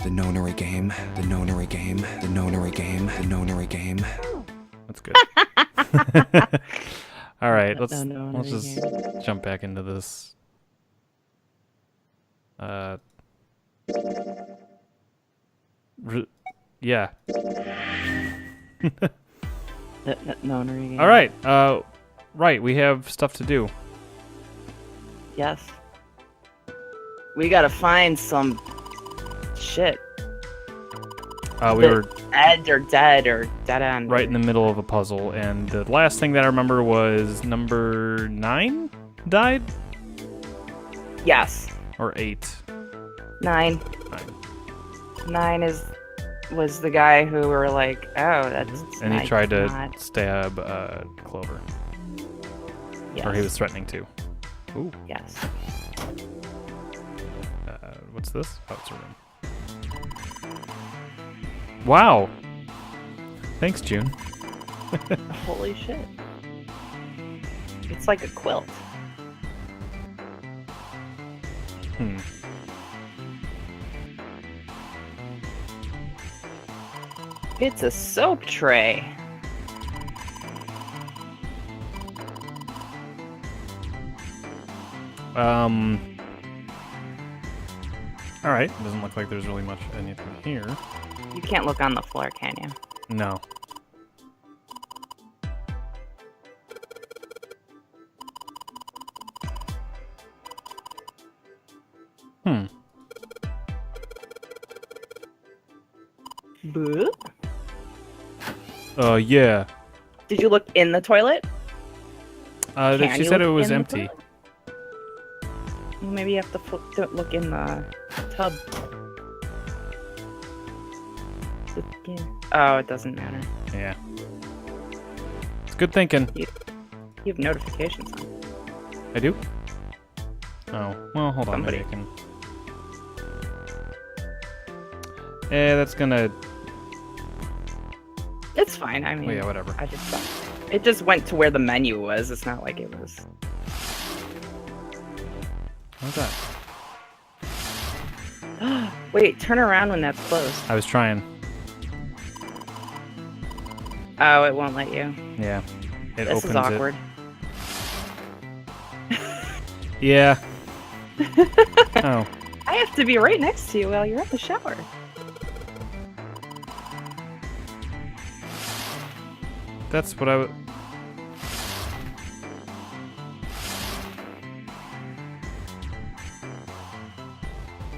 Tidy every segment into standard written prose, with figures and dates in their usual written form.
the nonary game, the nonary game, the nonary game, the nonary game. That's good. All right, let's No, just jump back into this. Yeah. Nonary game. All right. Right. We have stuff to do. Yes. We gotta find some shit. We were Dead or dead or dead end. right in the middle of a puzzle, and the last thing that I remember was number 9 died, Yes. or 8. 9. 9 was the guy who were like, oh, that's. And he I tried to cannot- stab Clover, Yes. or he was threatening to. Ooh. Yes. What's this? Oh, it's a room. Wow. Thanks, June. Holy shit. It's like a quilt. Hmm. It's a soap tray. All right. Doesn't look like there's really much anything here. You can't look on the floor, can you? No. Hmm. Boo? Yeah. Did you look in the toilet? Can She you said it look was in the empty. toilet? Well, maybe you have to look in the tub. Look in- Oh, it doesn't matter. Yeah. It's good thinking. You have notifications on. I do? Oh, well, hold on. Maybe I Somebody. can. That's gonna. It's fine. I mean, Oh, yeah, whatever. I just thought it just went to where the menu was. It's not like it was. What's that? Wait, turn around when that's closed. I was trying. Oh, it won't let you. Yeah. It This opens is awkward. it. Yeah. Oh. I have to be right next to you while you're in the shower. That's what I would.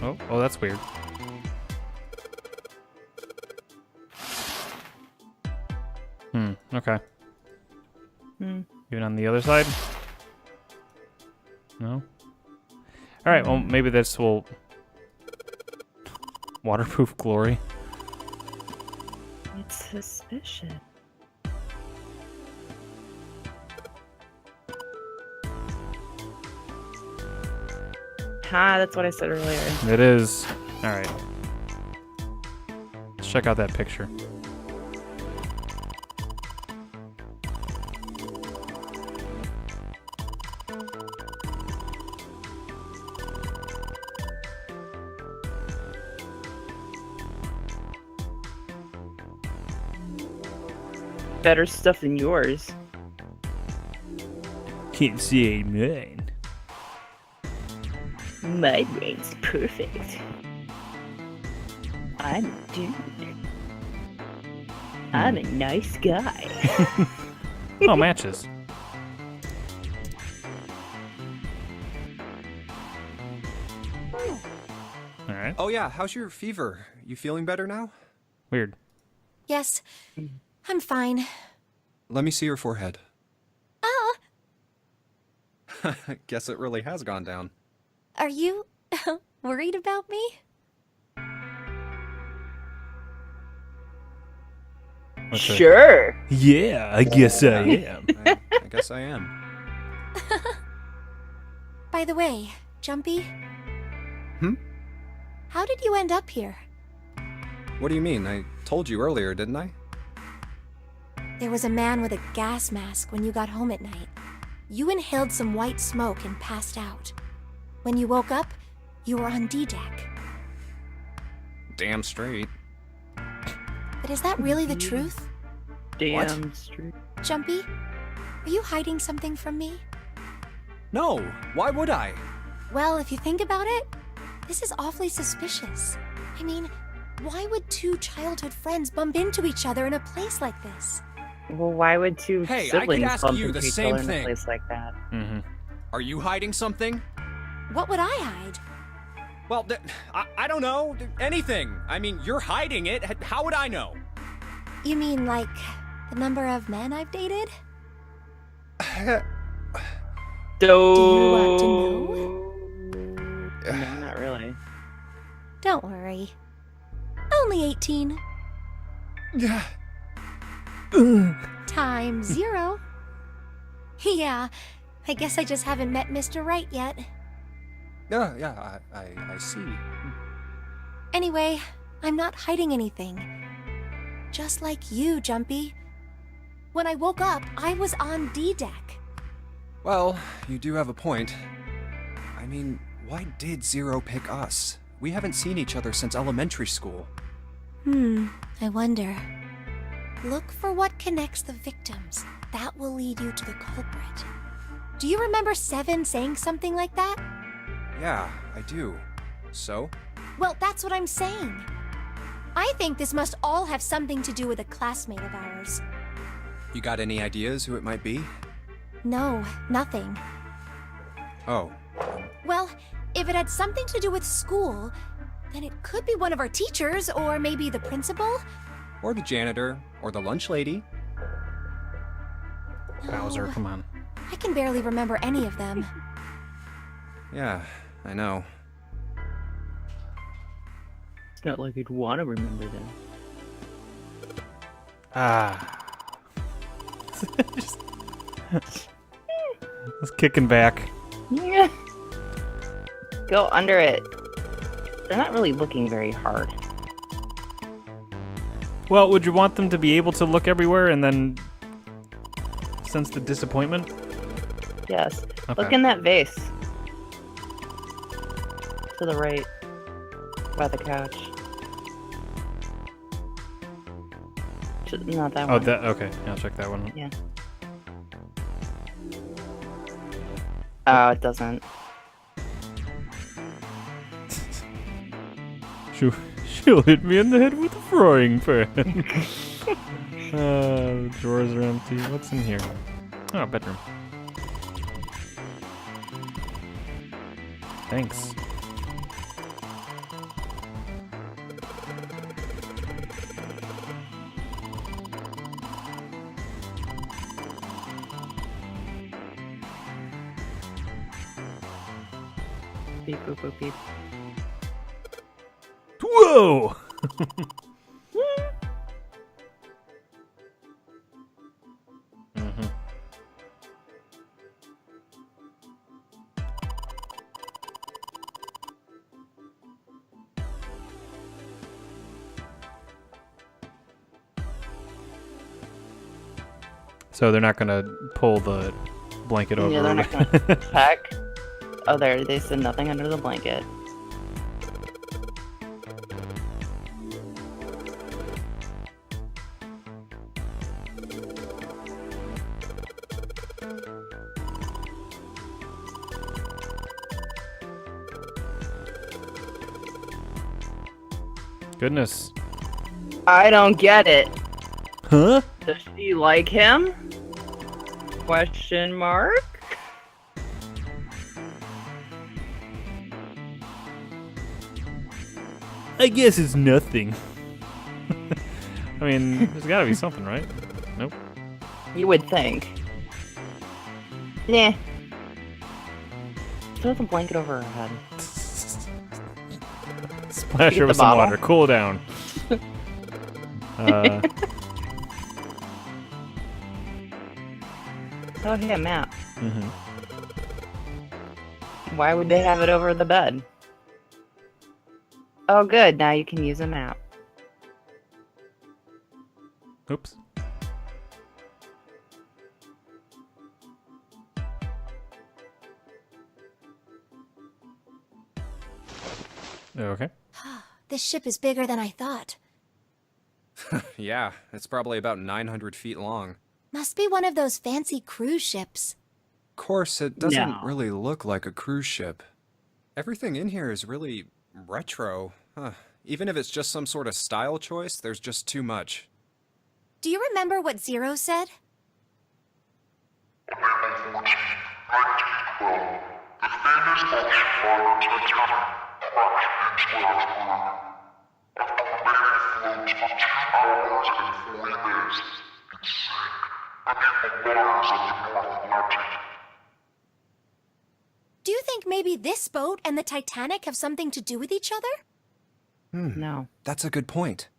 Oh, that's weird. Okay. Hmm. Even on the other side? No? Alright, well, maybe this will... Waterproof glory? It's suspicious. That's what I said earlier. It is. Alright. Let's check out that picture. Better stuff than yours. Can't see mine. My brain's perfect. I'm a dude. I'm a nice guy. Oh, matches. Alright. Oh yeah, how's your fever? You feeling better now? Weird. Yes, I'm fine. Let me see your forehead. Oh, Guess it really has gone down. are you worried about me? What's that? Sure. Yeah, I guess I am. I guess I am. By the way, Jumpy? Hmm? How did you end up here? What do you mean? I told you earlier, didn't I? There was a man with a gas mask when you got home at night. You inhaled some white smoke and passed out. When you woke up, you were on D-Deck. damn straight. But is that really the truth? Damn straight. Jumpy, are you hiding something from me? No, why would I? Well, if you think about it, this is awfully suspicious. I mean, why would two childhood friends bump into each other in a place like this? Well, why would two Hey, I could siblings ask bump you into the each same other in a thing. place like that? Mm-hmm. Are you hiding something? What would I hide? Well, I don't know. Anything. I mean, you're hiding it. How would I know? You mean like the number of men I've dated? Do you want to know? No, not really. Don't worry. Only 18 Yeah. times 0. Yeah, I guess I just haven't met Mr. Right yet. Yeah, I see. Anyway, I'm not hiding anything. Just like you, Jumpy. When I woke up, I was on D deck. Well, you do have a point. I mean, why did Zero pick us? We haven't seen each other since elementary school. I wonder. Look for what connects the victims. That will lead you to the culprit. Do you remember Seven saying something like that? Yeah, I do. So? Well, that's what I'm saying. I think this must all have something to do with a classmate of ours. You got any ideas who it might be? No, nothing. Oh, Well, if it had something to do with school, then it could be one of our teachers, or maybe the principal. or the janitor, or the lunch lady. Bowser, No, come on. I can barely remember any of them. Yeah, I know. It's not like you'd want to remember them. Just kicking back. Yeah. Go under it. They're not really looking very hard. Well, would you want them to be able to look everywhere and then sense the disappointment? Yes. Okay. Look in that vase. To the right. By the couch. Not that Oh, one. that okay. I'll check that one. Yeah. Oh, it doesn't. She'll hit me in the head with a frying pan. The drawers are empty. What's in here? Oh, bedroom. Thanks. Beep, boop, boop, beep. Whoa! Mhm. So they're not gonna pull the blanket over. Yeah, they're not gonna check. Oh, there, they said nothing under the blanket. Goodness. I don't get it. Huh? Does she like him? Question mark? I guess it's nothing. I mean, there's gotta be something, right? Nope. You would think. Nah. Throw the blanket over her head. Splash Get her the with some bottle. water. Cool down. Oh, yeah, map. Mhm. Why would they have it over the bed? Oh, good. Now you can use a map. Oops. Okay. This ship is bigger than I thought. Yeah, it's probably about 900 feet long. Must be one of those fancy cruise ships. Of course, it doesn't No. really look like a cruise ship. Everything in here is really retro. Even if it's just some sort of style choice, there's just too much. Do you remember what Zero said? Do you think maybe this boat and the Titanic have something to do with each other? No. That's a good point.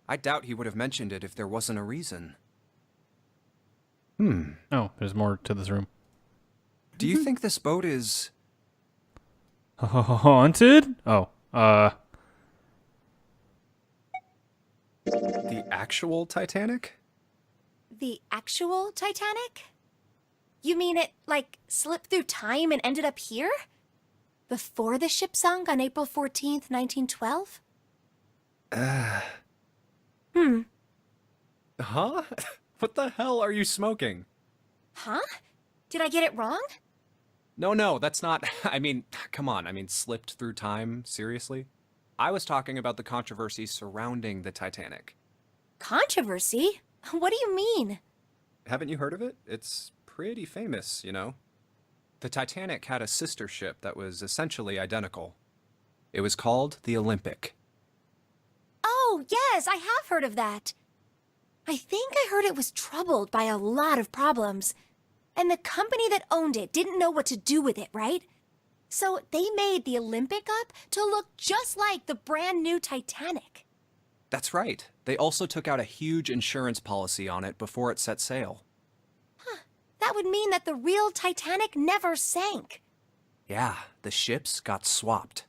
I doubt he would have mentioned it if there wasn't a reason. Oh, there's more to this room. Do you think this boat is... Haunted? Oh, the actual Titanic? The actual Titanic? You mean it, like, slipped through time and ended up here? Before the ship sunk on April 14th, 1912? Huh? What the hell are you smoking? Huh? Did I get it wrong? No, that's not... I mean, come on. I mean, slipped through time? Seriously? I was talking about the controversy surrounding the Titanic. Controversy? What do you mean? Haven't you heard of it? It's pretty famous, you know? The Titanic had a sister ship that was essentially identical. It was called the Olympic. Oh, yes, I have heard of that. I think I heard it was troubled by a lot of problems. And the company that owned it didn't know what to do with it, right? So they made the Olympic up to look just like the brand new Titanic. That's right. They also took out a huge insurance policy on it before it set sail. That would mean that the real Titanic never sank. Yeah, the ships got swapped.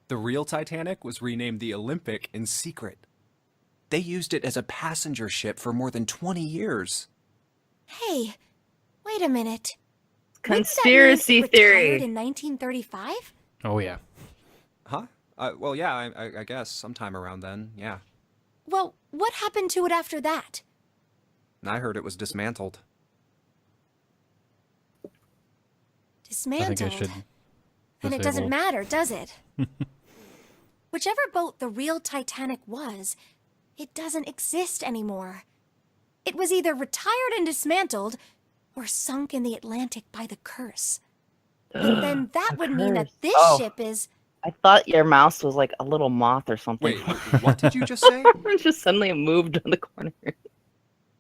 The real Titanic was renamed the Olympic in secret. They used it as a passenger ship for more than 20 years. Hey, wait a minute. Conspiracy Wouldn't that mean it theory. retired in 1935? oh yeah. Huh? Well, yeah, I guess sometime around then, yeah. Well, what happened to it after that? I heard it was dismantled. Dismantled. I think I should. Then it doesn't disable- matter, does it? Whichever boat the real Titanic was, it doesn't exist anymore. It was either retired and dismantled, or sunk in the Atlantic by the curse. And then that the would mean that curse. this Oh. ship is... I thought your mouse was like a little moth or something. Wait, what did you just say? Just suddenly it moved in the corner.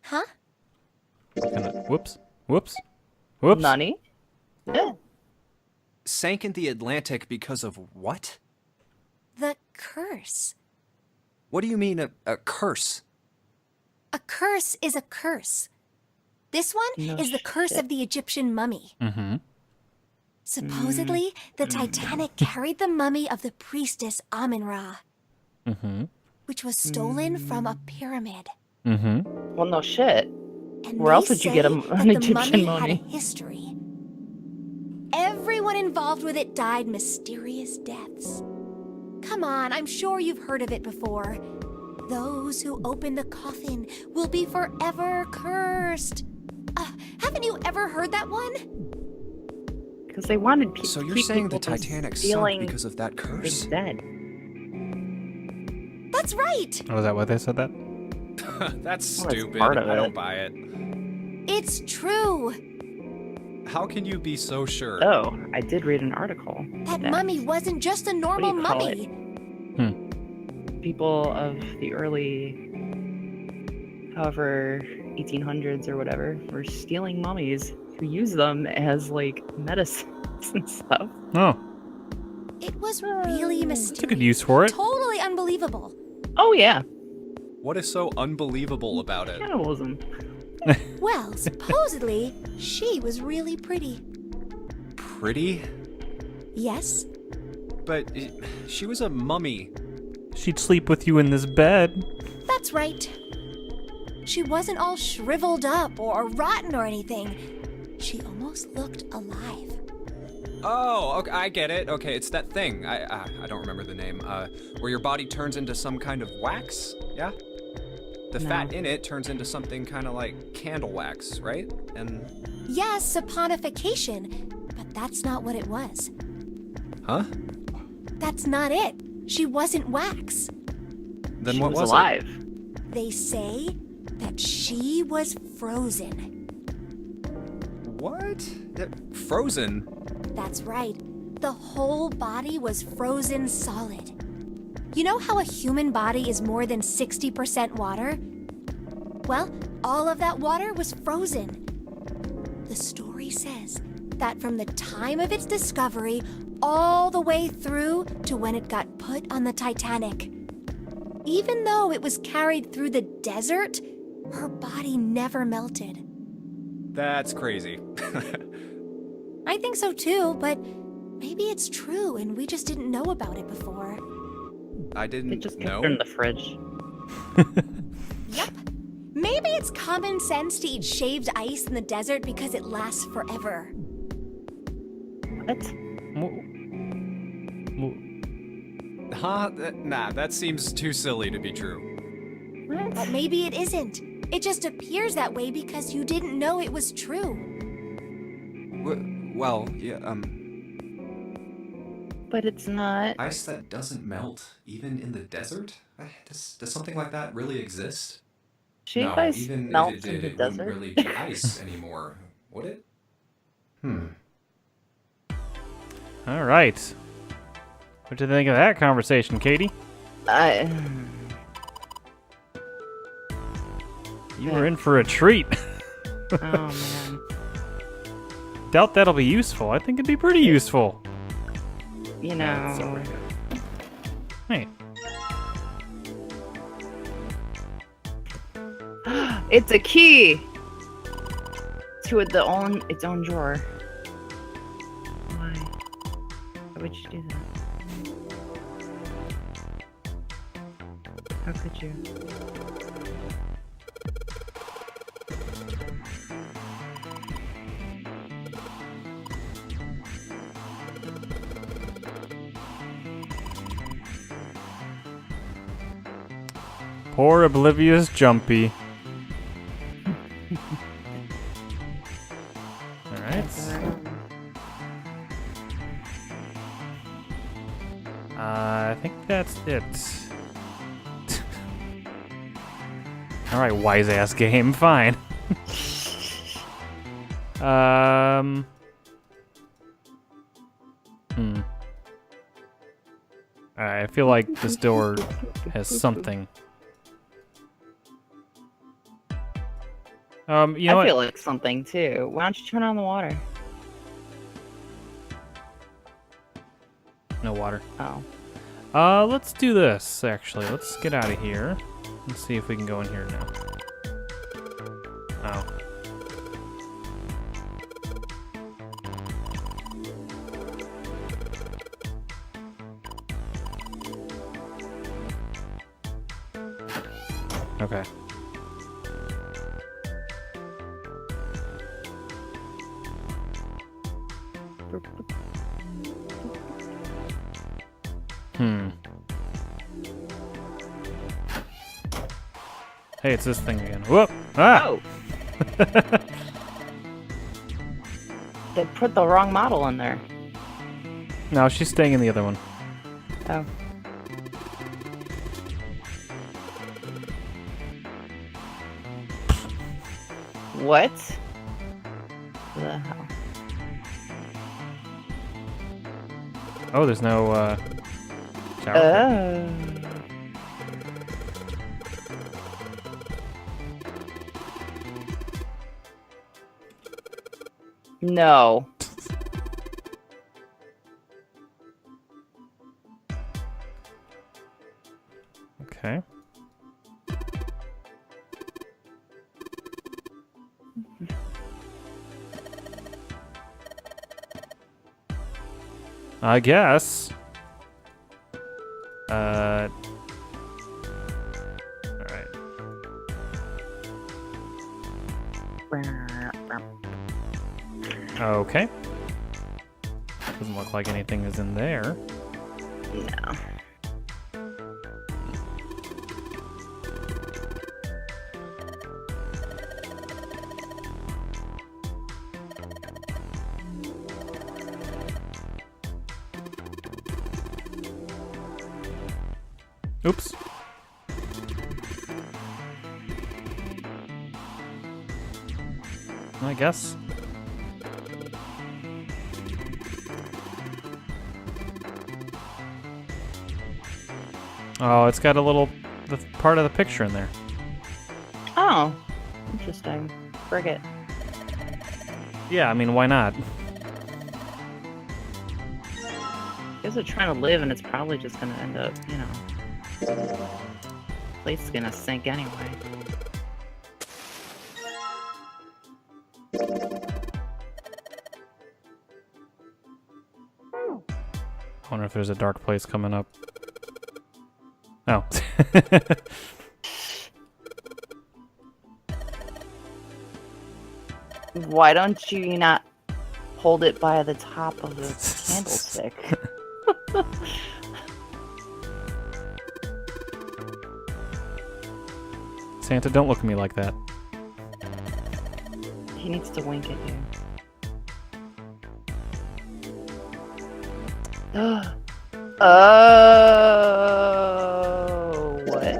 Huh? Whoops. Whoops. Whoops. Nani? Yeah. Sank in the Atlantic because of what? The curse. What do you mean, a curse? A curse is a curse. This one No is the curse shit. of the Egyptian mummy. Mm-hmm. Supposedly, the Titanic carried the mummy of the priestess Amun-Ra, Mm-hmm. which was stolen from a pyramid. Mm-hmm. Well, no shit. And Where they else would you get say an that the Egyptian mummy had mummy? a history. Everyone involved with it died mysterious deaths. Come on, I'm sure you've heard of it before. Those who open the coffin will be forever cursed. Haven't you ever heard that one? Because they wanted people. So you're saying the Titanic sunk because of that curse? Dead. That's right. Oh, is that why they said that? That's Well, that's stupid. part of I don't it. buy it. It's true. How can you be so sure? Oh, I did read an article. That mummy wasn't just a normal you call mummy. People of the early, however, 1800s or whatever, were stealing mummies to use them as like medicines and stuff. Oh, It was really mysterious. it's a good use for it. Totally unbelievable. Oh yeah, What is so unbelievable about it? cannibalism. Well, supposedly, she was really pretty. Pretty? Yes, But she was a mummy. She'd sleep with you in this bed. that's right. She wasn't all shriveled up or rotten or anything. She almost looked alive. Oh, okay, I get it. Okay, it's that thing. I don't remember the name. Where your body turns into some kind of wax. Yeah. The No. fat in it turns into something kind of like candle wax, right? And Yes, saponification, but that's not what it was. huh? That's not it. She wasn't wax. Then She what was was alive. They say that she was frozen. it? What? Frozen? That's right. The whole body was frozen solid. You know how a human body is more than 60% water? Well, all of that water was frozen. The story says that from the time of its discovery all the way through to when it got put on the Titanic. Even though it was carried through the desert, her body never melted. That's crazy. I think so too, but maybe it's true and we just didn't know about it before. I They didn't just kept know. her in the fridge. Yep. Maybe it's common sense to eat shaved ice in the desert because it lasts forever. What? Huh? Nah, that seems too silly to be true. But maybe it isn't. It just appears that way because you didn't know it was true. Well, yeah, But it's not. ice that doesn't melt, even in the desert? Does something like that really exist? Shaved No, ice even melts if it did, in the it wouldn't desert. really be ice anymore, would it? All right. What do you think of that conversation, Katie? You were in for a treat. Oh man. Doubt that'll be useful. I think it'd be pretty useful. You That's know. alright. Hey, It's a key to its own drawer. Why? Why would you do that? How could you? poor oblivious Jumpy. All right. I think that's it. All right, wise ass game. Fine. I feel like this door has something. You know I what? feel like something too. Why don't you turn on the water? No water. Oh. Let's do this, actually. Let's get out of here. Let's see if we can go in here now. Oh. Okay. Hey, it's this thing again. Whoop! Ah! Oh. They put the wrong model in there. No, she's staying in the other one. Oh. What? The hell? Oh, there's no, shower. Oh. No. Okay. I guess. Alright. Okay. Doesn't look like anything is in there. No. Oops. I guess. Oh, it's got a little part of the picture in there. Oh, interesting. Frigate. Yeah, I mean, why not? Guys are trying to live, and it's probably just gonna end up, you know, place is gonna sink anyway. I wonder if there's a dark place coming up. Oh. Why don't you not hold it by the top of the candlestick? Santa, don't look at me like that. He needs to wink at you. Oh, what?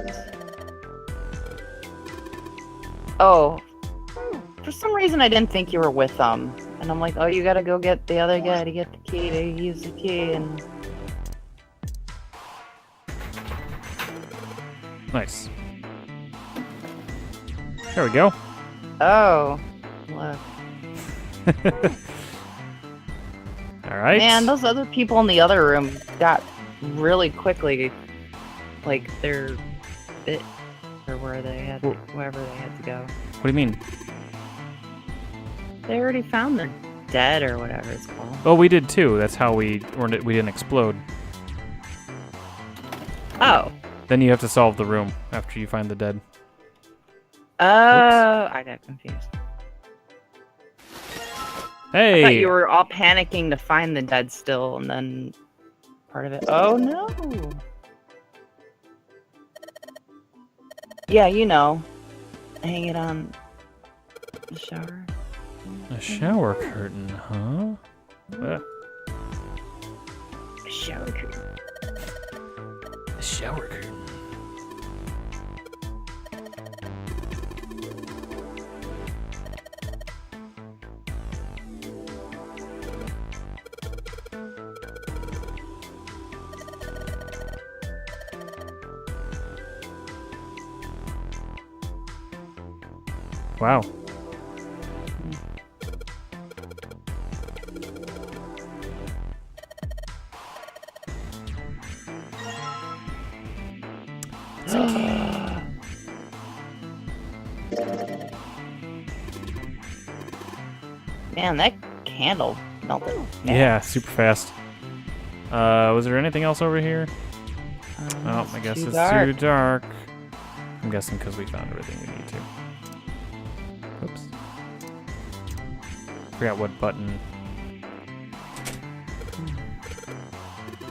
Oh, for some reason I didn't think you were with them, and I'm like, oh, you gotta go get the other guy to get the key to use the key, and Nice. There we go. oh, look. All right. Man, those other people in the other room got really quickly, like, their bit, or where they had, wherever they had to go. What do you mean? They already found their dead, or whatever it's called. Oh, we did too. That's how we didn't explode. Oh. Then you have to solve the room after you find the dead. Oh, I got confused. Hey! I thought you were all panicking to find the dead still, and then part of it. Oh no! Yeah, you know, hang it on the shower. A shower curtain, huh? A shower curtain. A shower curtain. Wow. Man, that candle melted. Yeah, super fast. Was there anything else over here? Oh, I guess it's too dark. I'm guessing because we found everything we need to. Oops. Forgot what button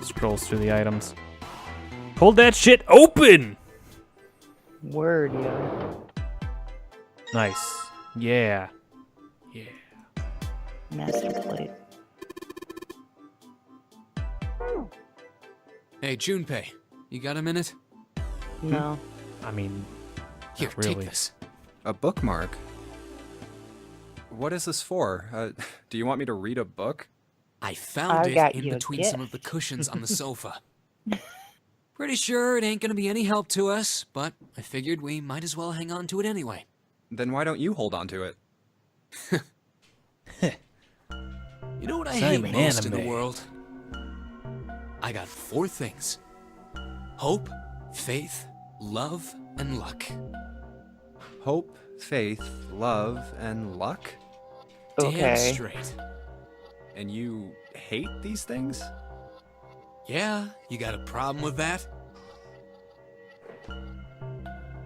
scrolls through the items. Hold that shit open! Word, yo. Nice. Yeah. Yeah. Master plate. Hey, Junpei, you got a minute? No. I mean, Here, not really. take this. A bookmark? What is this for? Do you want me to read a book? I found I got it in you a between some of the gift. cushions on the sofa. Pretty sure it ain't gonna be any help to us, but I figured we might as well hang on to it anyway. Then why don't you hold on to it? You know what I Simon hate most in Anime. the world? I got 4 things. Hope, faith, love, and luck. Hope, faith, love, and luck? Damn Okay. straight. And you hate these things? Yeah, you got a problem with that?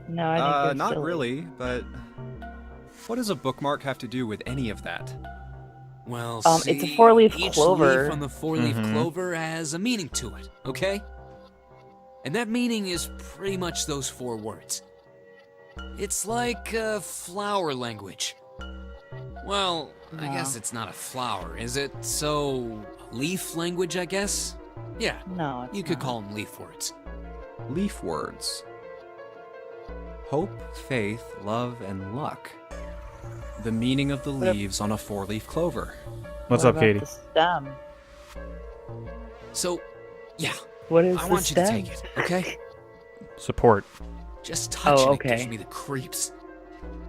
No, I think you're Not silly. really, but what does a bookmark have to do with any of that? Well, It's a see, four-leaf each clover. leaf on the four-leaf Mhm. clover has a meaning to it, okay? And that meaning is pretty much those 4 words. It's like flower language. Well, I guess it's not a flower, is it? So, leaf language, I guess? Yeah, No, it's you could not. call them leaf words. Leaf words. Hope, faith, love, and luck. The meaning of the What if- leaves on a 4-leaf clover. What's What up, about Katie? The stem. So, yeah, What is I the want you to stem? take it, okay? Support. Just touching it gives okay. me the creeps.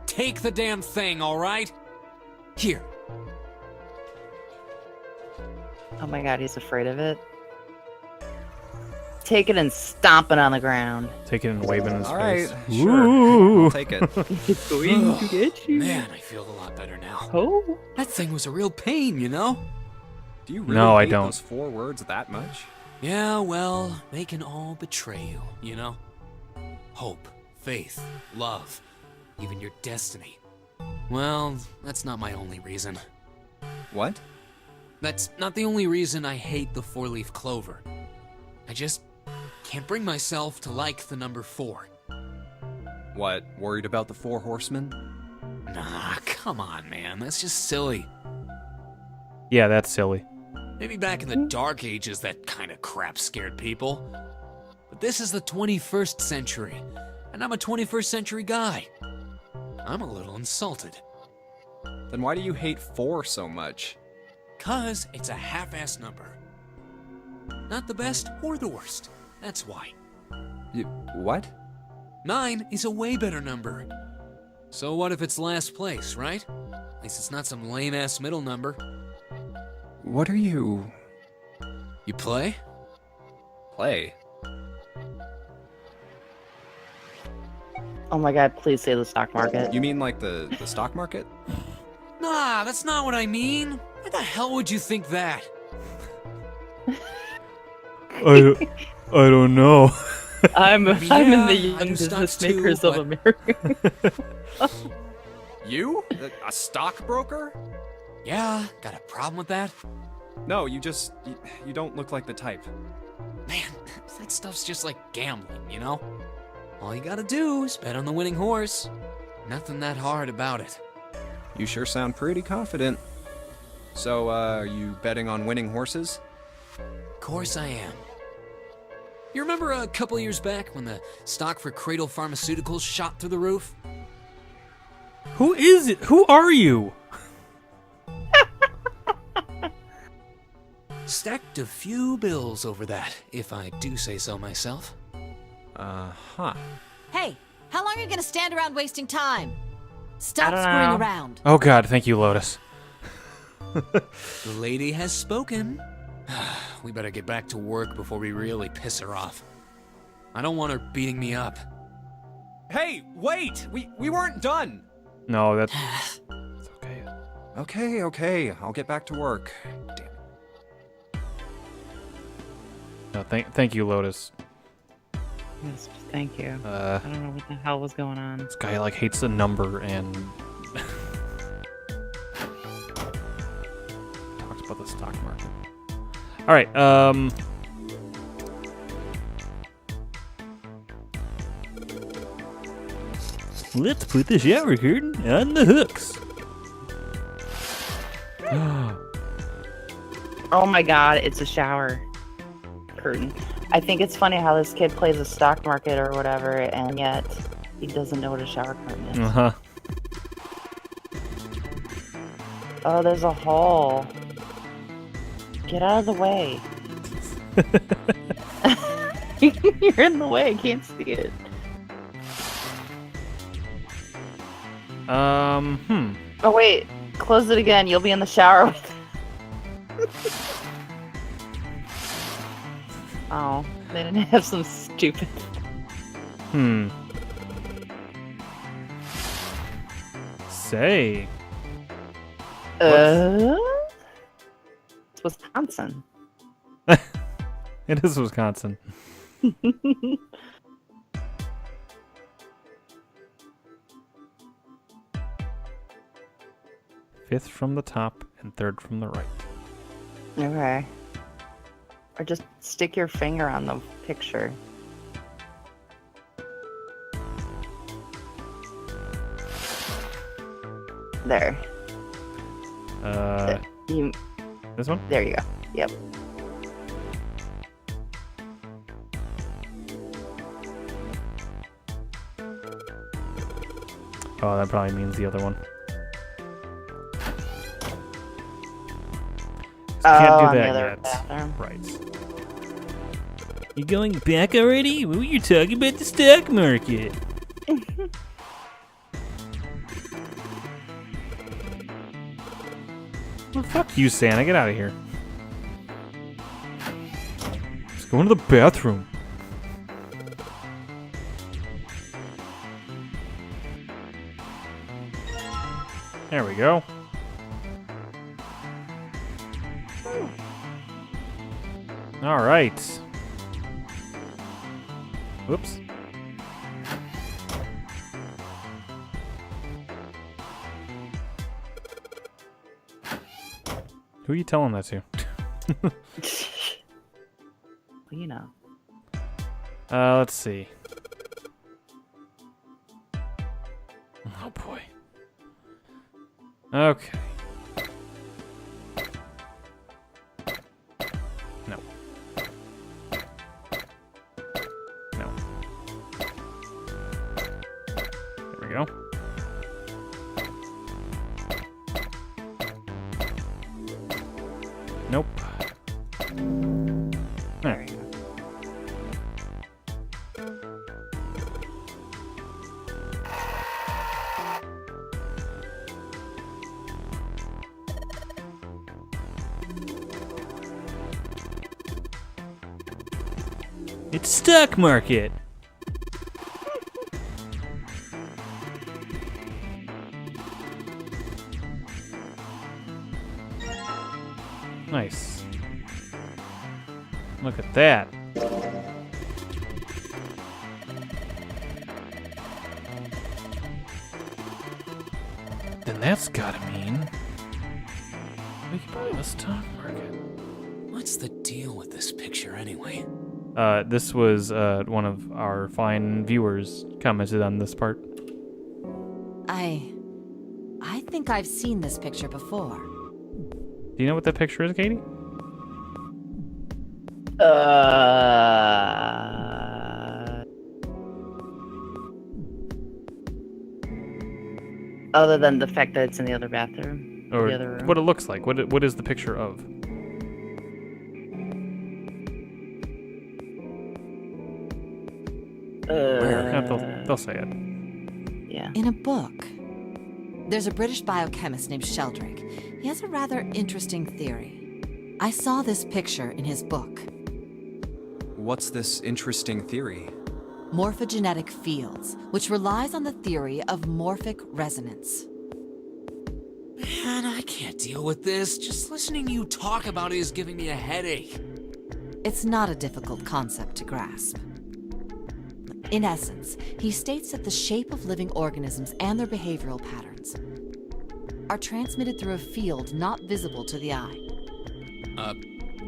Take the damn thing, all right? Here. Oh my god, he's afraid of it. Take it and stomp it on the ground. Take it and wave it in his All face. right, sure. Ooh. I'll take it. It's going to get you. Man, I feel a lot better now. Oh. That thing was a real pain, you know? Do you really No, I hate don't. those 4 words that much? Yeah, well, they can all betray you know? Hope, faith, love, even your destiny. Well, that's not my only reason. What? That's not the only reason I hate the 4-leaf clover. I just can't bring myself to like the number 4. What, worried about the 4 horsemen? Nah, come on, man. That's just silly. Yeah, that's silly. Maybe back in the Dark Ages, that kind of crap scared people. But this is the 21st century, and I'm a 21st century guy. I'm a little insulted. Then why do you hate 4 so much? 'Cause it's a half-ass number. Not the best or the worst. That's why. What? 9 is a way better number. So what if it's last place, right? At least it's not some lame-ass middle number. What are you... You play? play? Oh my god, please say the stock market. You mean like the stock market? Nah, that's not what I mean. Why the hell would you think that? I don't know. I'm in Yeah, the I Young do stocks Business Makers too, of America. You? A stockbroker? Yeah, got a problem with that? No, you don't look like the type. Man, that stuff's just like gambling, you know? All you gotta do is bet on the winning horse. Nothing that hard about it. You sure sound pretty confident. So, are you betting on winning horses? Of course I am. You remember a couple years back when the stock for Cradle Pharmaceuticals shot through the roof? Who is it? Who are you? Stacked a few bills over that, if I do say so myself. Uh-huh. Hey, how long are you gonna stand around wasting time? I Stop don't screwing know. around. Oh god, thank you, Lotus. The lady has spoken. We better get back to work before we really piss her off. I don't want her beating me up. Hey, wait! We weren't done! No, that's okay. Okay, I'll get back to work. Damn it. No, thank you, Lotus. Yes, thank you. Uh, I don't know what the hell was going on. this guy like hates the number and talks about the stock market. All right, let's put the shower curtain on the hooks. Oh my god, it's a shower curtain. I think it's funny how this kid plays a stock market or whatever, and yet he doesn't know what a shower curtain is. Uh-huh. Oh, there's a hole. Get out of the way. You're in the way, I can't see it. Oh wait, close it again, you'll be in the shower with Oh, they didn't have some stupid... Say. It's Wisconsin. It is Wisconsin. Fifth from the top and third from the right. Okay. Or just stick your finger on the picture. There. You, This one? there you go. Yep. Oh, that probably means the other one. Can't Oh, do on the that other yet. bathroom. Right. You going back already? We were talking about the stock market. Well, fuck you, Santa. Get out of here. Let's go into the bathroom. There we go. All right. Whoops. Who are you telling that to? Well, you know. Let's see. Oh boy. Okay. No. No. There we go. Nope. There you go. It's stock market. Nice. Look at that. Then that's gotta mean we can buy the stock market. What's the deal with this picture anyway? This was one of our fine viewers commented on this part. I think I've seen this picture before. Do you know what that picture is, Katie? Other than the fact that it's in the other bathroom. Or the other room. what it looks like? What is the picture of? Yeah, they'll say it. Yeah. In a book. There's a British biochemist named Sheldrake. He has a rather interesting theory. I saw this picture in his book. What's this interesting theory? Morphogenetic fields, which relies on the theory of morphic resonance. Man, I can't deal with this. Just listening to you talk about it is giving me a headache. It's not a difficult concept to grasp. In essence, he states that the shape of living organisms and their behavioral patterns are transmitted through a field not visible to the eye.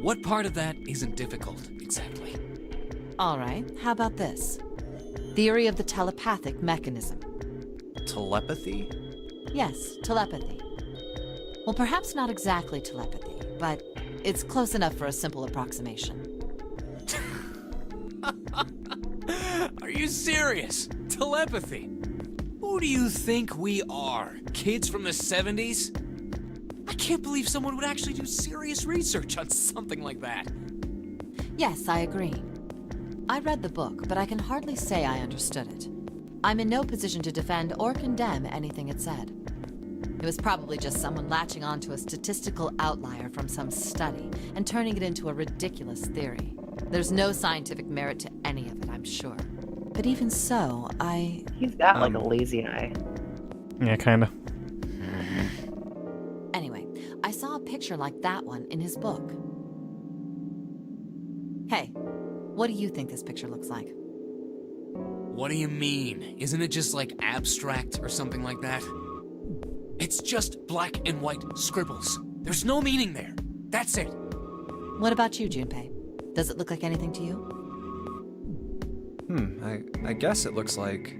What part of that isn't difficult, exactly? All right, how about this? Theory of the telepathic mechanism. Telepathy? Yes, telepathy. Well, perhaps not exactly telepathy, but it's close enough for a simple approximation. Are you serious? Telepathy? Who do you think we are? Kids from the 70s? I can't believe someone would actually do serious research on something like that. Yes, I agree. I read the book, but I can hardly say I understood it. I'm in no position to defend or condemn anything it said. It was probably just someone latching onto a statistical outlier from some study and turning it into a ridiculous theory. There's no scientific merit to any of it, I'm sure. But even so, He's got like a lazy eye. Yeah, kinda. Anyway, I saw a picture like that one in his book. Hey, what do you think this picture looks like? What do you mean? Isn't it just like abstract or something like that? It's just black and white scribbles. There's no meaning there. That's it. What about you, Junpei? Does it look like anything to you? I guess it looks like...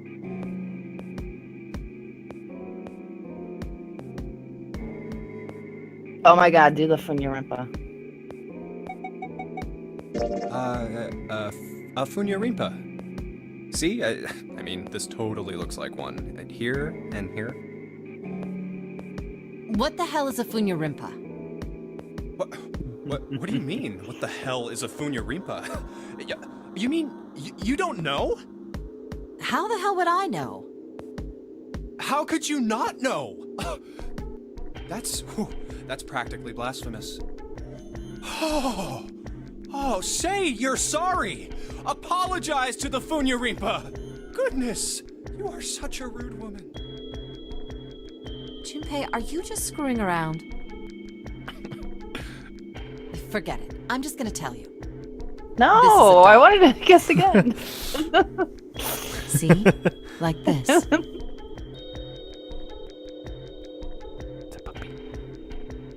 Oh my god, do the Funyarimpa. A Funyarimpa. See? I mean, this totally looks like one. And here, and here. What the hell is a Funyarimpa? What do you mean? What the hell is a Funyarimpa? You mean you don't know? How the hell would I know? How could you not know? That's practically blasphemous. Oh, say you're sorry. Apologize to the Funyarimpa. Goodness, you are such a rude woman. Junpei, are you just screwing around? Forget it. I'm just gonna tell you. No, I wanted to guess again. See? Like this. It's a puppy.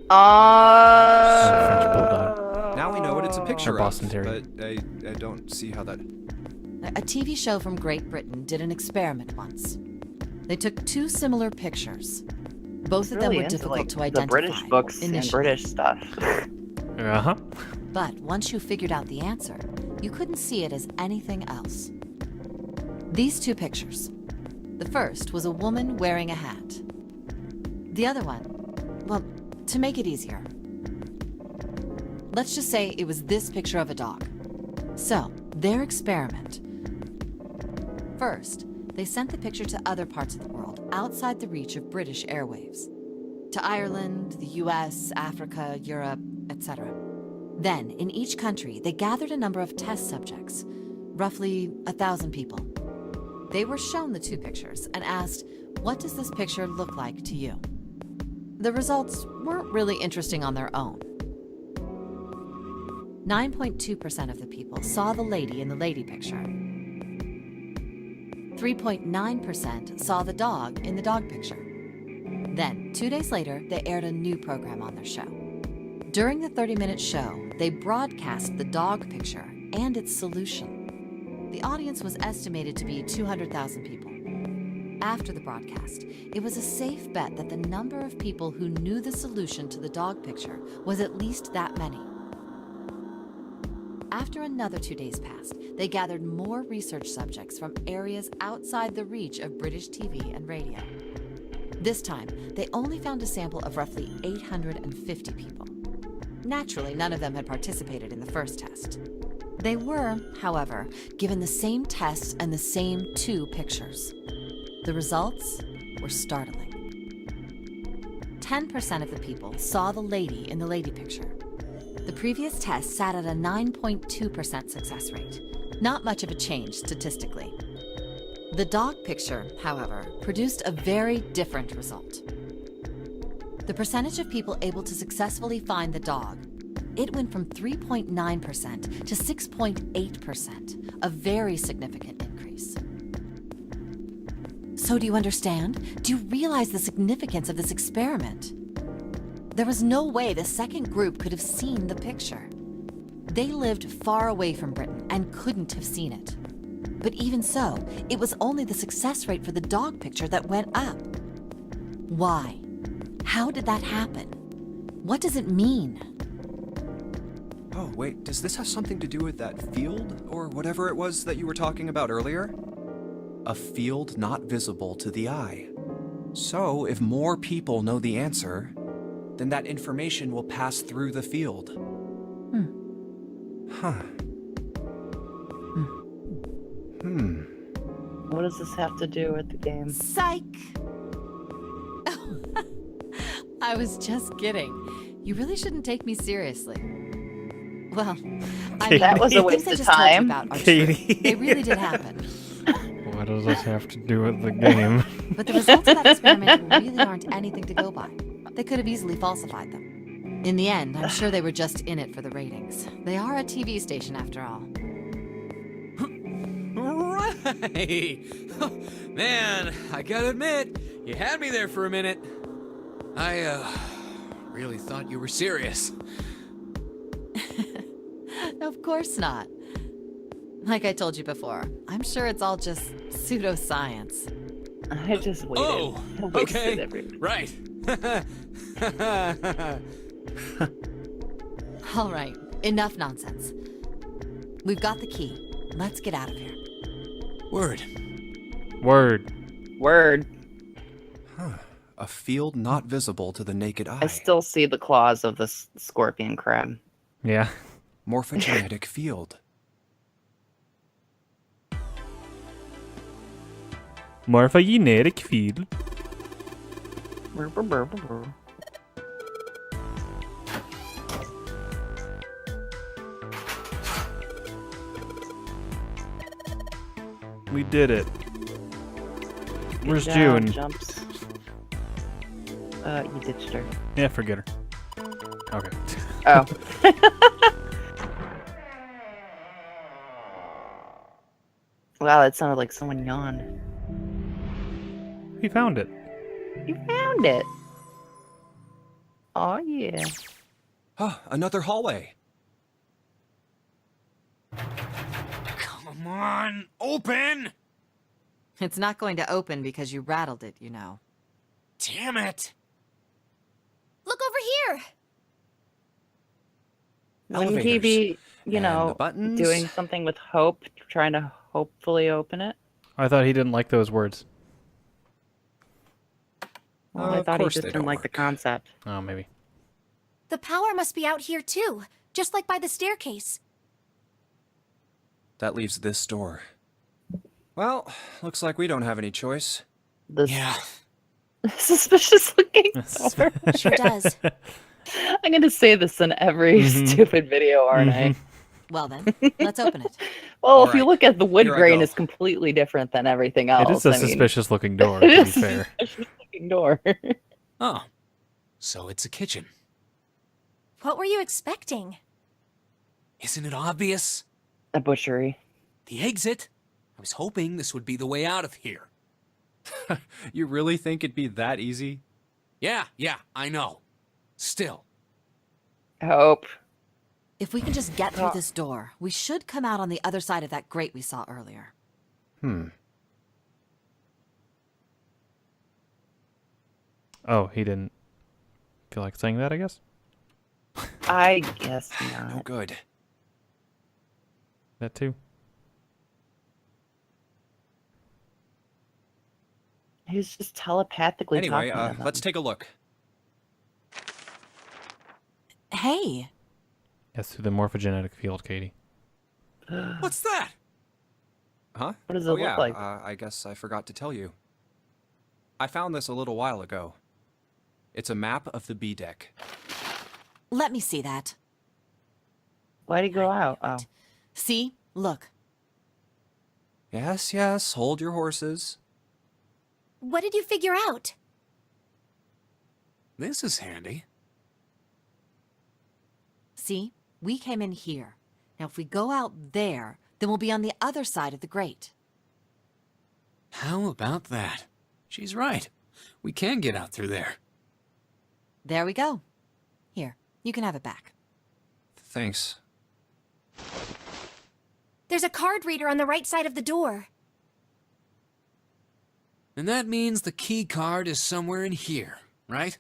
French bulldog. Now we know what it's a picture Or Boston of, Terrier. but I don't see how that... A TV show from Great Britain did an experiment once. They took two similar pictures. Both of them Really were into, difficult like, to identify. the British books and initially. British stuff. Uh-huh. But once you figured out the answer, you couldn't see it as anything else. These two pictures. The first was a woman wearing a hat. The other one, well, to make it easier, let's just say it was this picture of a dog. So, their experiment. First, they sent the picture to other parts of the world outside the reach of British airwaves. To Ireland, the US, Africa, Europe, etc. Then, in each country, they gathered a number of test subjects, roughly 1,000 people. They were shown the two pictures and asked, what does this picture look like to you? The results weren't really interesting on their own. 9.2% of the people saw the lady in the lady picture. 3.9% saw the dog in the dog picture. Then, 2 days later, they aired a new program on their show. During the 30-minute show, they broadcast the dog picture and its solution. The audience was estimated to be 200,000 people. After the broadcast, it was a safe bet that the number of people who knew the solution to the dog picture was at least that many. After another 2 days passed, they gathered more research subjects from areas outside the reach of British TV and radio. This time, they only found a sample of roughly 850 people. Naturally, none of them had participated in the first test. They were, however, given the same tests and the same two pictures. The results were startling. 10% of the people saw the lady in the lady picture. The previous test sat at a 9.2% success rate. Not much of a change statistically. The dog picture, however, produced a very different result. The percentage of people able to successfully find the dog, it went from 3.9% to 6.8%, a very significant increase. So do you understand? Do you realize the significance of this experiment? There was no way the second group could have seen the picture. They lived far away from Britain and couldn't have seen it. But even so, it was only the success rate for the dog picture that went up. Why? How did that happen? What does it mean? Oh, wait, does this have something to do with that field, or whatever it was that you were talking about earlier? A field not visible to the eye. So, if more people know the answer, then that information will pass through the field. Huh. What does this have to do with the game? Psych! I was just kidding. You really shouldn't take me seriously. Well, I mean, That was a the waste things I of just told you time. about are true. Katie. They really did happen. What does this have to do with the game? But the results of that experiment really aren't anything to go by. They could have easily falsified them. In the end, I'm sure they were just in it for the ratings. They are a TV station after all. Right! Man, I gotta admit, you had me there for a minute. I Really thought you were serious. Of course not. Like I told you before, I'm sure it's all just pseudoscience. I just waited. Oh, I wasted okay. everything. Right. All right, enough nonsense. We've got the key. Let's get out of here. Word. Word. Word. A field not visible to the naked eye. I still see the claws of the scorpion crab. Yeah. Morphogenetic field. Morphogenetic field. Brr, brr, brr, brr, brr. We did it. Where's Good job, June? Jumps. You ditched her. Yeah, forget her. Okay. Oh. Wow, that sounded like someone yawned. He found it. You found it. Oh yeah. Huh, another hallway. Come on, open! It's not going to open because you rattled it, you know. Damn it! Look over here! Wouldn't he Elevators. be, you And the know, buttons. doing something with hope, trying to hopefully open it? I thought he didn't like those words. Well, I Of thought he course just they didn't don't like the work. concept. Oh, maybe. The power must be out here too, just like by the staircase. That leaves this door. Well, looks like we don't have any choice. This Yeah. suspicious looking door. Sure does. I'm gonna say this in every Mhm. stupid video, aren't I? Well then, let's open it. Well, All if you right, look at the wood here I grain, go. it's completely different than everything else. It is a I mean, suspicious looking door, it to be is a fair. suspicious looking door. Oh, so it's a kitchen. What were you expecting? Isn't it obvious? A butchery. The exit? I was hoping this would be the way out of here. You really think it'd be that easy? Yeah, I know. Still. Hope. If we can just get through this door, we should come out on the other side of that grate we saw earlier. Oh, he didn't feel like saying that, I guess? I guess No not. good. That too. He was just telepathically Anyway, talking to them. let's take a look. Hey, Yes, through the morphogenetic field, Katie. What's that? Huh? What does it Oh, look yeah, like? I guess I forgot to tell you. I found this a little while ago. It's a map of the B deck. let me see that. Why'd he go out? Oh. See? Look. Yes, yes, hold your horses. What did you figure out? This is handy. See? We came in here. Now if we go out there, then we'll be on the other side of the grate. How about that? She's right. We can get out through there. There we go. Here, you can have it back. Thanks. There's a card reader on the right side of the door. And that means the key card is somewhere in here, right?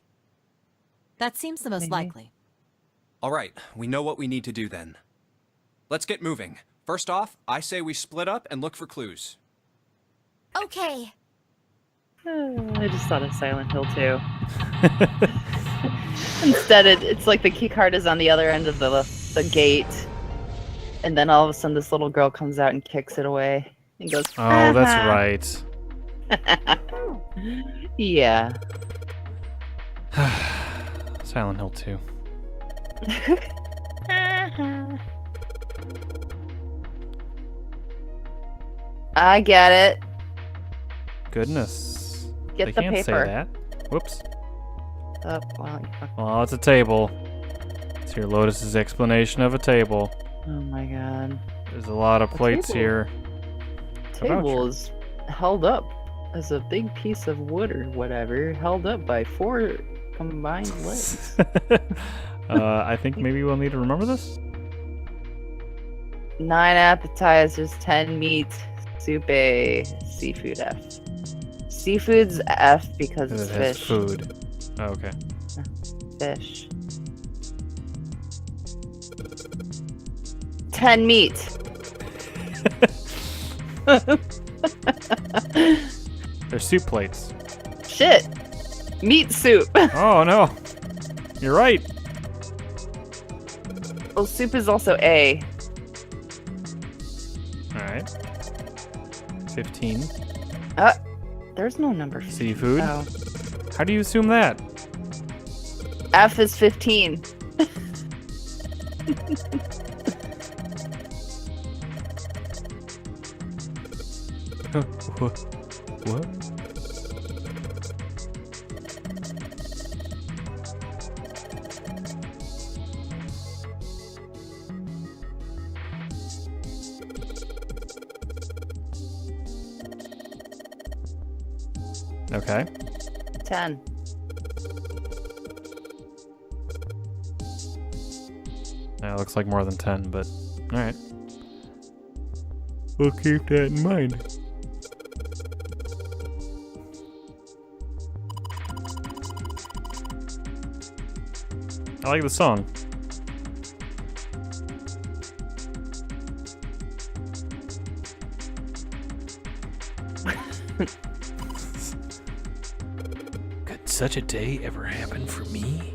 That seems the most Maybe. likely. All right, we know what we need to do then. Let's get moving. First off, I say we split up and look for clues. Okay. I just thought of Silent Hill too. Instead, it's like the key card is on the other end of the gate, and then all of a sudden this little girl comes out and kicks it away and goes. Oh, that's "Ah." right. Yeah. Silent Hill 2. I get it. Goodness. Get they the can't paper. say that. Whoops. Oh, well, you fuck- Well, it's a table. It's your Lotus's explanation of a table. oh my god. There's a lot of A plates table? here. A voucher. Table is held up as a big piece of wood or whatever, held up by 4 combined lists. I think maybe we'll need to remember this. 9 appetizers, 10 meat, soup A, seafood F. Seafood's F because It it's has fish. food. Oh, okay. Fish. 10 meat. They're soup plates. Shit. Meat soup. Oh no. You're right. Well, soup is also A. Alright. 15. There's no number 15. Seafood? Oh. How do you assume that? F is 15. What? Okay. 10. That looks like more than 10, but alright. We'll keep that in mind. I like the song. Could such a day ever happen for me?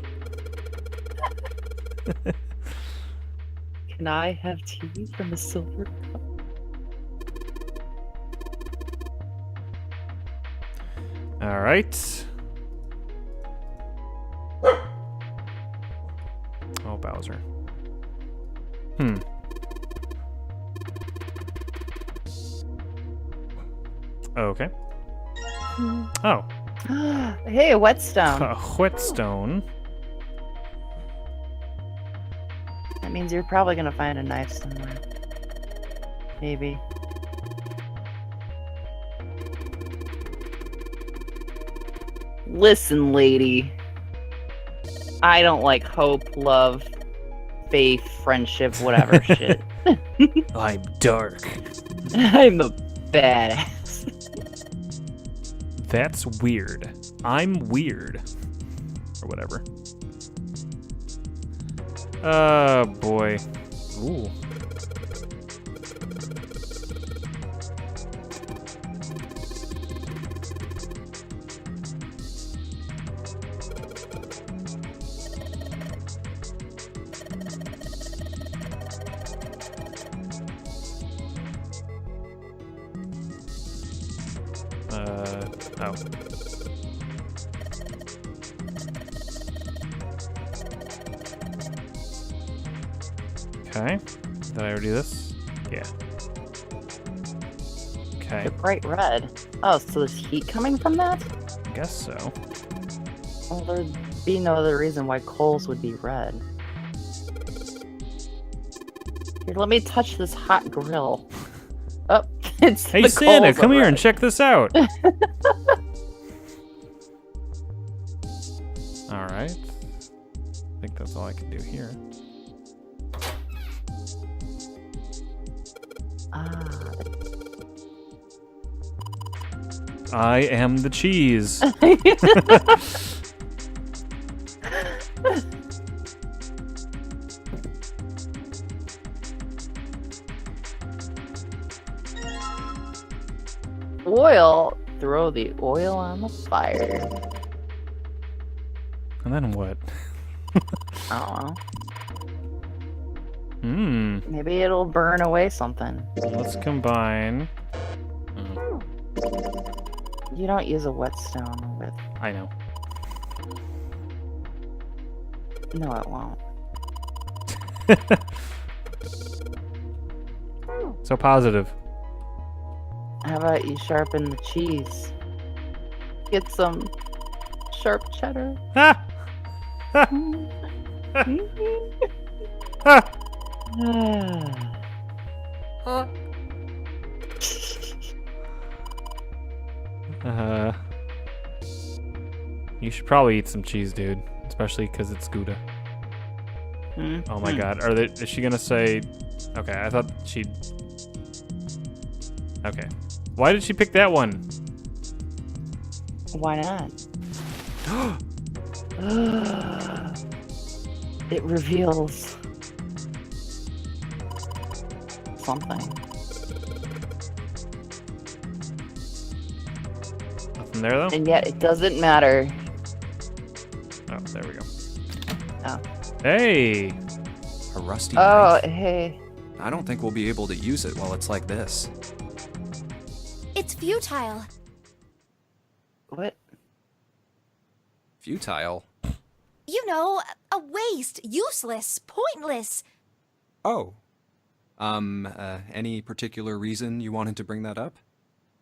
Can I have tea from a silver cup? All right. Oh, Bowser. Okay. Oh, Hey, a whetstone. a whetstone. That means you're probably gonna find a knife somewhere. Maybe. Listen, lady. I don't like hope, love, faith, friendship, whatever shit. I'm dark. I'm a badass. That's weird. I'm weird. Or whatever. Boy. Ooh. Oh. Okay. Did I already do this? Yeah. Okay. The bright red. Oh, so there's heat coming from that? I guess so. Well, there'd be no other reason why coals would be red. Here, let me touch this hot grill. Oh, it's Hey, the Santa, coals come are here red. and check this out. Alright. I think that's all I can do here. Ah, I am the cheese. oil. Throw the oil on the fire. And then what? I don't know. Maybe it'll burn away something. Let's combine. You don't use a whetstone with. I know. No, it won't. So positive. How about you sharpen the cheese? Get some sharp cheddar. Ah! Ah! Ah! You should probably eat some cheese, dude. Especially because it's Gouda. Oh my god. Is she gonna say... Okay, I thought she'd... Okay. Why did she pick that one? Why not? It reveals something. Nothing there, though? And yet it doesn't matter. Oh, there we go. Oh. Hey! A rusty Oh, knife. hey. I don't think we'll be able to use it while it's like this. It's futile. What? Futile? You know, a waste, useless, pointless. Oh. Any particular reason you wanted to bring that up?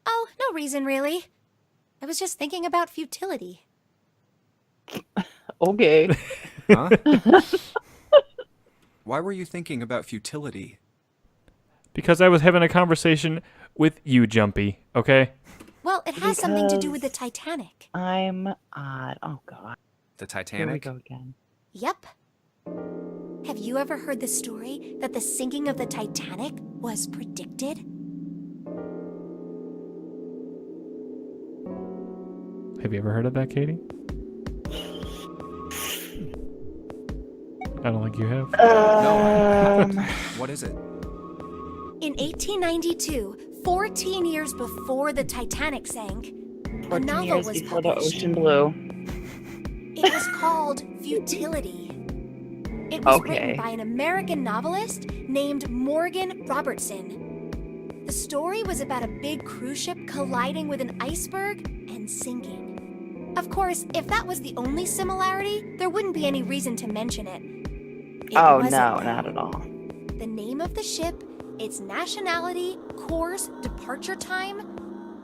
Oh, no reason really. I was just thinking about futility. Okay. Huh? Why were you thinking about futility? Because I was having a conversation with you, Jumpy, okay? Well, it has something to do with the Because- Titanic. I'm odd. Oh, God. The Here we Titanic? go again. Yep. Have you ever heard the story that the sinking of the Titanic was predicted? Have you ever heard of that, Katie? I don't think you have. What is it? In 1892, 14 years before the Titanic sank, a 14 novel years was before the published. ocean blue. It was called Futility. It was Okay. written by an American novelist named Morgan Robertson. The story was about a big cruise ship colliding with an iceberg and sinking. Of course, if that was the only similarity, there wouldn't be any reason to mention it. It Oh, wasn't, no, though. not at all. The name of the ship, its nationality, course, departure time,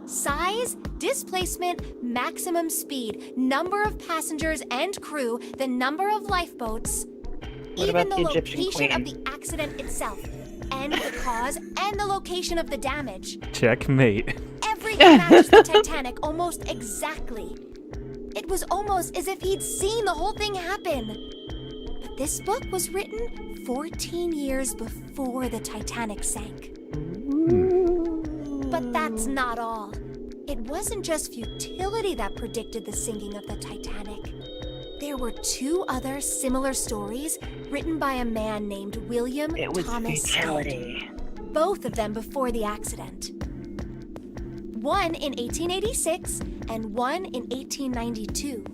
size, displacement, maximum speed, number of passengers and crew, the number of lifeboats, What even about the the Egyptian location of queen? the accident itself, and the cause and the location of the damage. Checkmate. Everything matches the Titanic almost exactly. It was almost as if he'd seen the whole thing happen. But this book was written 14 years before the Titanic sank. But that's not all. It wasn't just futility that predicted the sinking of the Titanic. There were two other similar stories written by a man named William It was Thomas futility. Stead, both of them before the accident. One in 1886 and one in 1892.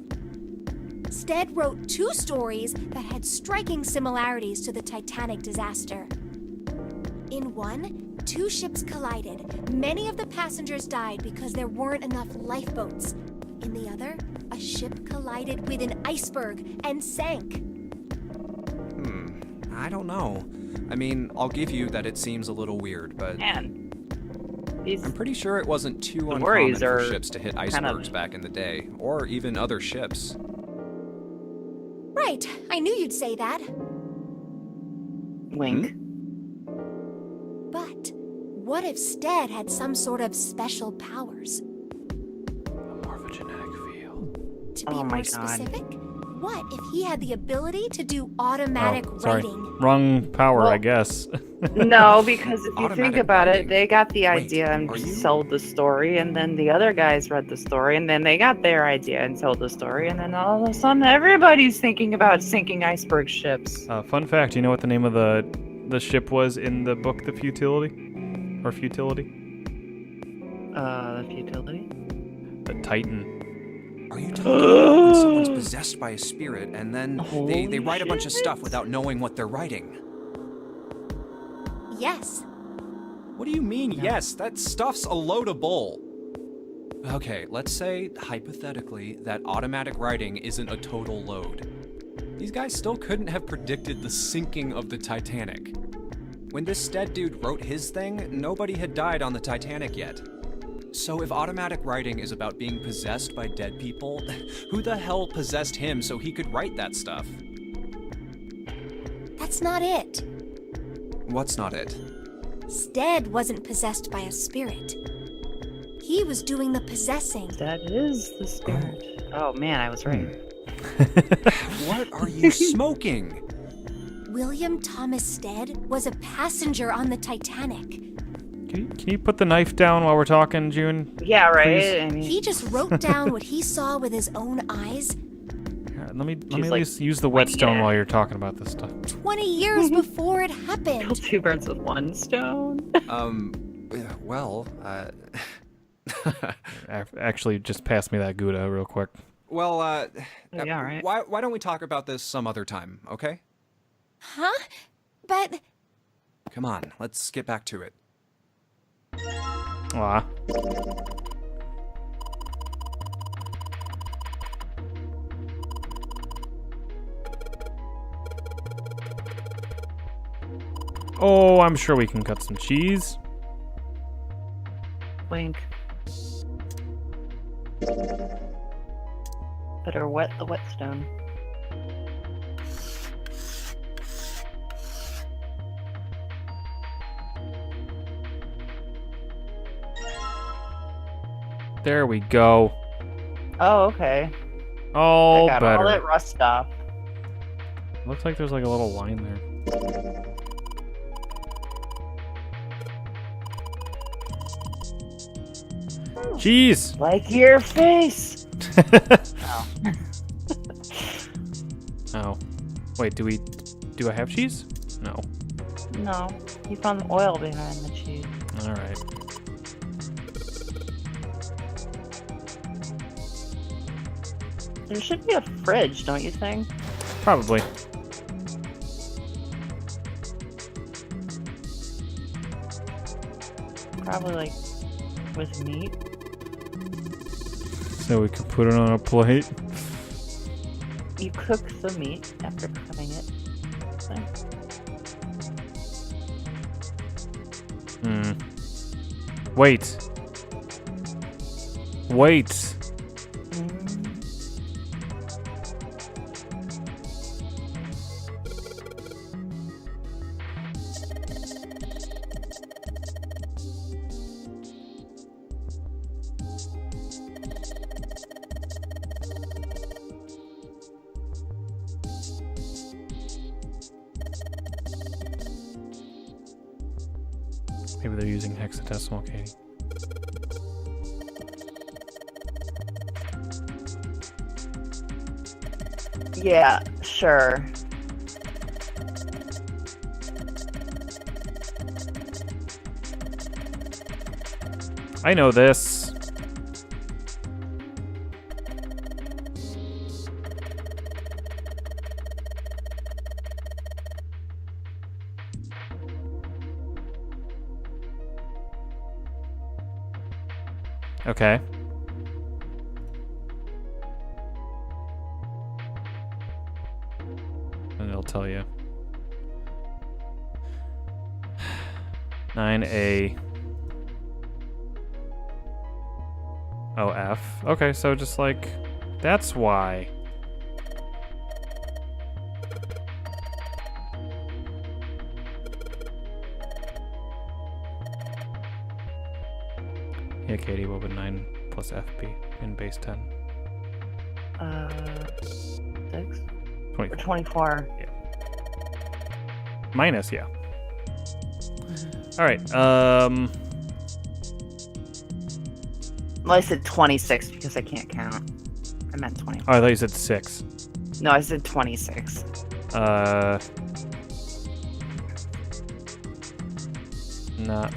Stead wrote two stories that had striking similarities to the Titanic disaster. In one, two ships collided. Many of the passengers died because there weren't enough lifeboats. In the other, a ship collided with an iceberg and sank. I don't know. I mean, I'll give you that it seems a little weird, but Man. These I'm pretty sure it wasn't too uncommon worries for are ships to hit kind icebergs of- back in the day, or even other ships. Right, I knew you'd say that. wink. But what if Stead had some sort of special powers? More of a genetic field. To be Oh my more God. specific, what if he had the ability to do automatic Oh, sorry. writing? Wrong power, Well- I guess. No, because if you think Automatic about writing. it, they got the Wait, idea and are you- sold the story, and then the other guys read the story, and then they got their idea and told the story, and then all of a sudden everybody's thinking about sinking iceberg ships. Fun fact, you know what the name of the ship was in the book, The Futility? Or Futility? The futility? The Titan. Are you talking about when someone's possessed by a spirit and then they Holy write a bunch of shit. stuff without knowing what they're writing? Yes. What do you mean, yes? That stuff's a load of bull. Okay, let's say, hypothetically, that automatic writing isn't a total load. These guys still couldn't have predicted the sinking of the Titanic. When this Stead dude wrote his thing, nobody had died on the Titanic yet. So if automatic writing is about being possessed by dead people, who the hell possessed him so he could write that stuff? That's not it. What's not it? Stead wasn't possessed by a spirit. He was doing the possessing. That is the spirit. Oh man, I was right. What are you smoking? William Thomas Stead was a passenger on the Titanic. Can you put the knife down while we're talking, June? Yeah, right. Please. I mean, He just wrote down what he saw with his own eyes Here, let me at like, least use the whetstone while you're talking about this stuff. 20 years before it kill happened. 2 birds with 1 stone. Well, Actually, just pass me that Gouda real quick. well, yeah, right. why don't we talk about this some other time, okay? Huh? But Come on, let's get back to it. Aw. Oh, I'm sure we can cut some cheese. Wink. Better wet the whetstone. There we go. Oh, okay. Oh, I got better. all that rust off. Looks like there's like a little line there. Cheese! Like your face. Oh. Wait, do I have cheese? No. No, you found the oil behind the cheese. Alright. There should be a fridge, don't you think? Probably. Probably like with meat. So we could put it on a plate. You cook the meat after cutting it. Hmm. Wait. Wait. Maybe they're using hexadecimal, Katie. Yeah, sure. I know this. Okay. And it'll tell you. 9A. Oh, F. Okay, so just like, that's why. Yeah, Katie, what would 9 plus F be in base 10? 6 or 24. 24. Minus, yeah. Alright, Well, I said 26 because I can't count. I meant 20. oh, I thought you said 6. No, I said 26. Not.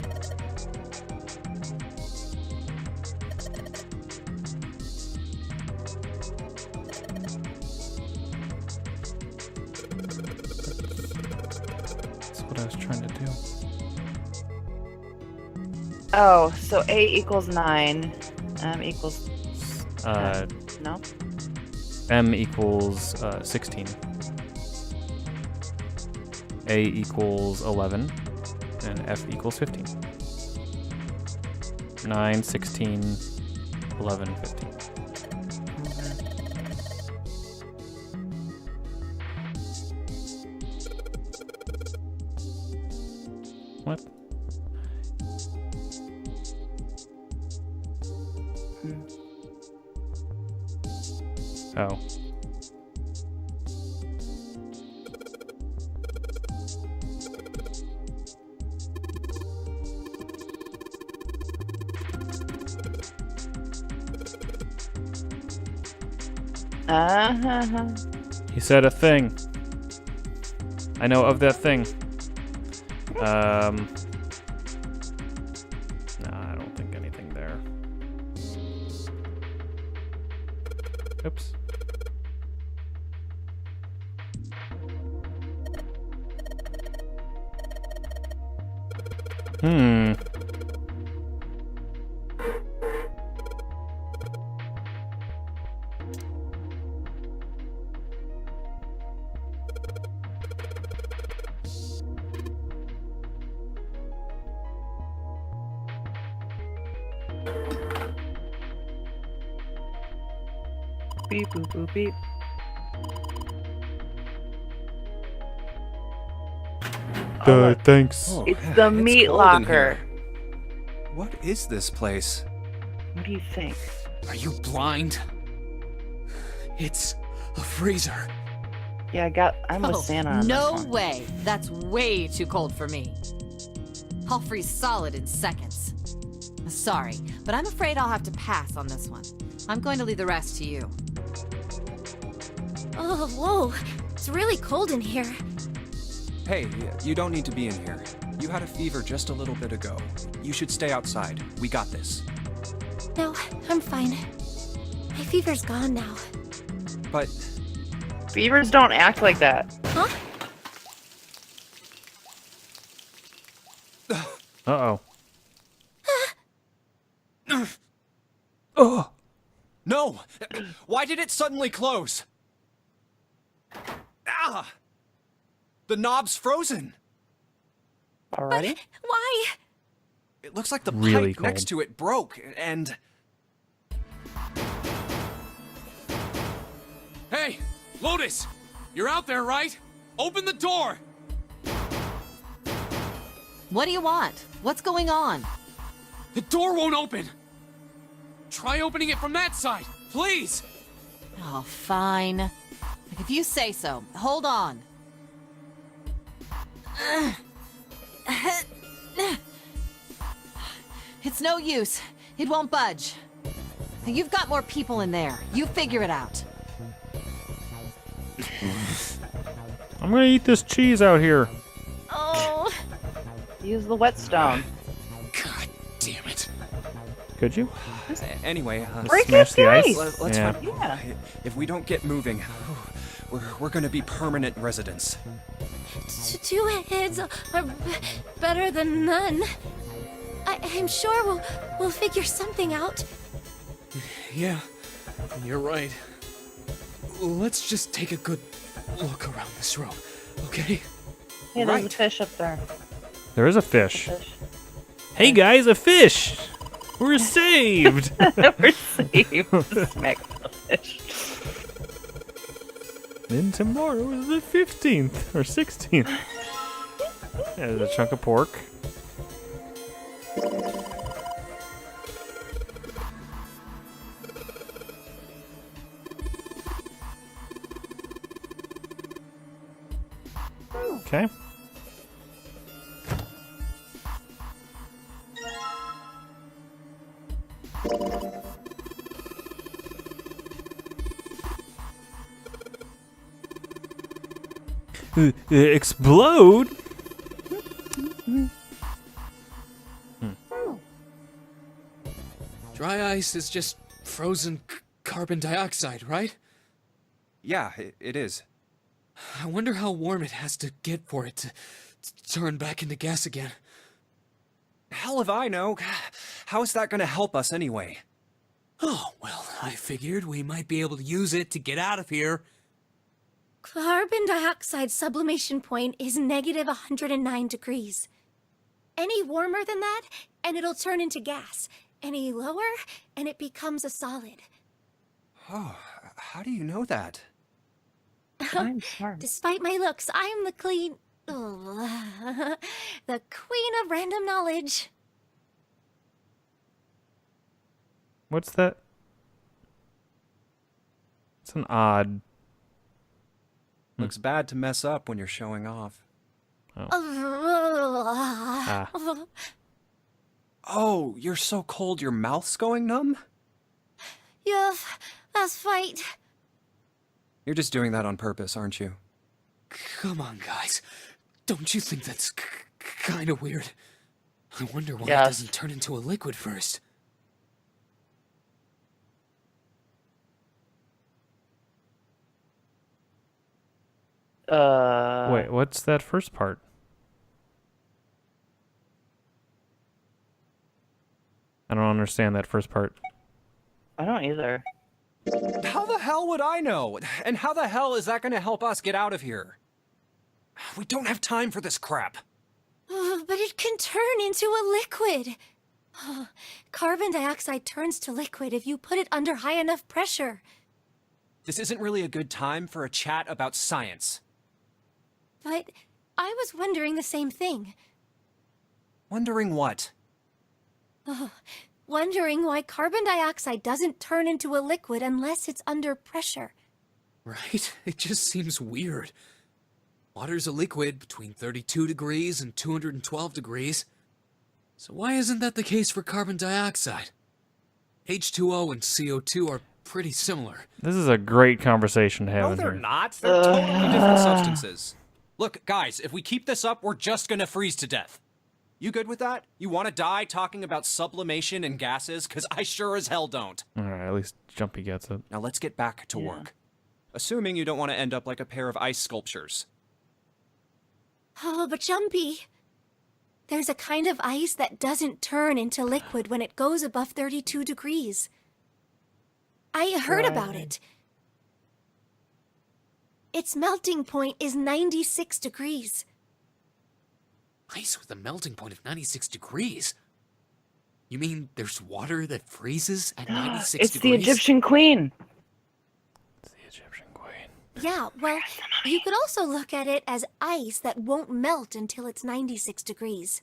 That's what I was trying to do. Oh, so A equals 9. M equals... no? M equals 16. A equals 11. And F equals 15. 9, 16, 11, 15. What? Oh. He said a thing. I know of that thing. Nah, I don't think anything there. Oops. Hmm. Beep, boop, boop, beep. Thanks. Oh, It's the meat cold in locker. here. What is this place? What do you think? Are you blind? It's a freezer. Yeah, I'm with Santa on no this one. way. That's way too cold for me. I'll freeze solid in seconds. Sorry, but I'm afraid I'll have to pass on this one. I'm going to leave the rest to you. Oh, whoa. It's really cold in here. Hey, you don't need to be in here. You had a fever just a little bit ago. You should stay outside. We got this. No, I'm fine. My fever's gone now. But Beavers don't act like that. Huh? Uh-oh. Oh! no! Why did it suddenly close? Ah! The knob's frozen. Already? Why? It looks like the Really pipe next cold. to it broke, and Hey, Lotus! You're out there, right? Open the door! What do you want? What's going on? The door won't open! Try opening it from that side, please! Oh, fine. If you say so. Hold on. It's no use. It won't budge. You've got more people in there. You figure it out. I'm gonna eat this cheese out here. Oh. Use the whetstone. God damn it. Could you? anyway, Break Smash it the ice? nice. let's Yeah. find- Yeah. If we don't get moving, we're gonna be permanent residents. Two heads are better than none. I'm sure we'll figure something out. Yeah, you're right. Let's just take a good look around this room, okay? Hey, there's a Right. fish up there. There is a fish. Fish. Hey guys, a fish! We're saved! We're saved. Smack the fish. Then tomorrow is the 15th or 16th. There's a chunk of pork. Okay. Explode? Dry ice is just frozen carbon dioxide, right? Yeah, it is. I wonder how warm it has to get for it to turn back into gas again. Hell if I know. How is that gonna help us anyway? Oh, well, I figured we might be able to use it to get out of here. Carbon dioxide sublimation point is negative 109 degrees. Any warmer than that, and it'll turn into gas. Any lower, and it becomes a solid. Oh, how do you know that? I'm smart. Despite my looks, I'm the clean... Oh, the queen of random knowledge. What's that? It's an odd. Looks bad to mess up when you're showing off. Ah. Oh, you're so cold your mouth's going numb? Yes, that's right. You're just doing that on purpose, aren't you? Come on, guys. Don't you think that's kind of weird? I wonder why it Yes. doesn't turn into a liquid first. Wait, what's that first part? I don't understand that first part. I don't either. How the hell would I know? And how the hell is that going to help us get out of here? We don't have time for this crap. But it can turn into a liquid. Carbon dioxide turns to liquid if you put it under high enough pressure. This isn't really a good time for a chat about science. But I was wondering the same thing. Wondering what? Wondering why carbon dioxide doesn't turn into a liquid unless it's under pressure. Right? It just seems weird. Water's a liquid between 32 degrees and 212 degrees. So why isn't that the case for carbon dioxide? H2O and CO2 are pretty similar. This is a great conversation to have No, in they're here. not. They're totally different substances. Look, guys, if we keep this up, we're just gonna freeze to death. You good with that? You want to die talking about sublimation and gases? Because I sure as hell don't. Alright, at least Jumpy gets it. Now let's get back to work. Assuming you don't want to end up like a pair of ice sculptures. Oh, but Jumpy, there's a kind of ice that doesn't turn into liquid when it goes above 32 degrees. I heard about it. Its melting point is 96 degrees. Ice with a melting point of 96 degrees? You mean there's water that freezes at 96 It's degrees? the Egyptian queen. It's the Egyptian queen. Yeah, well, you could also look at it as ice that won't melt until it's 96 degrees.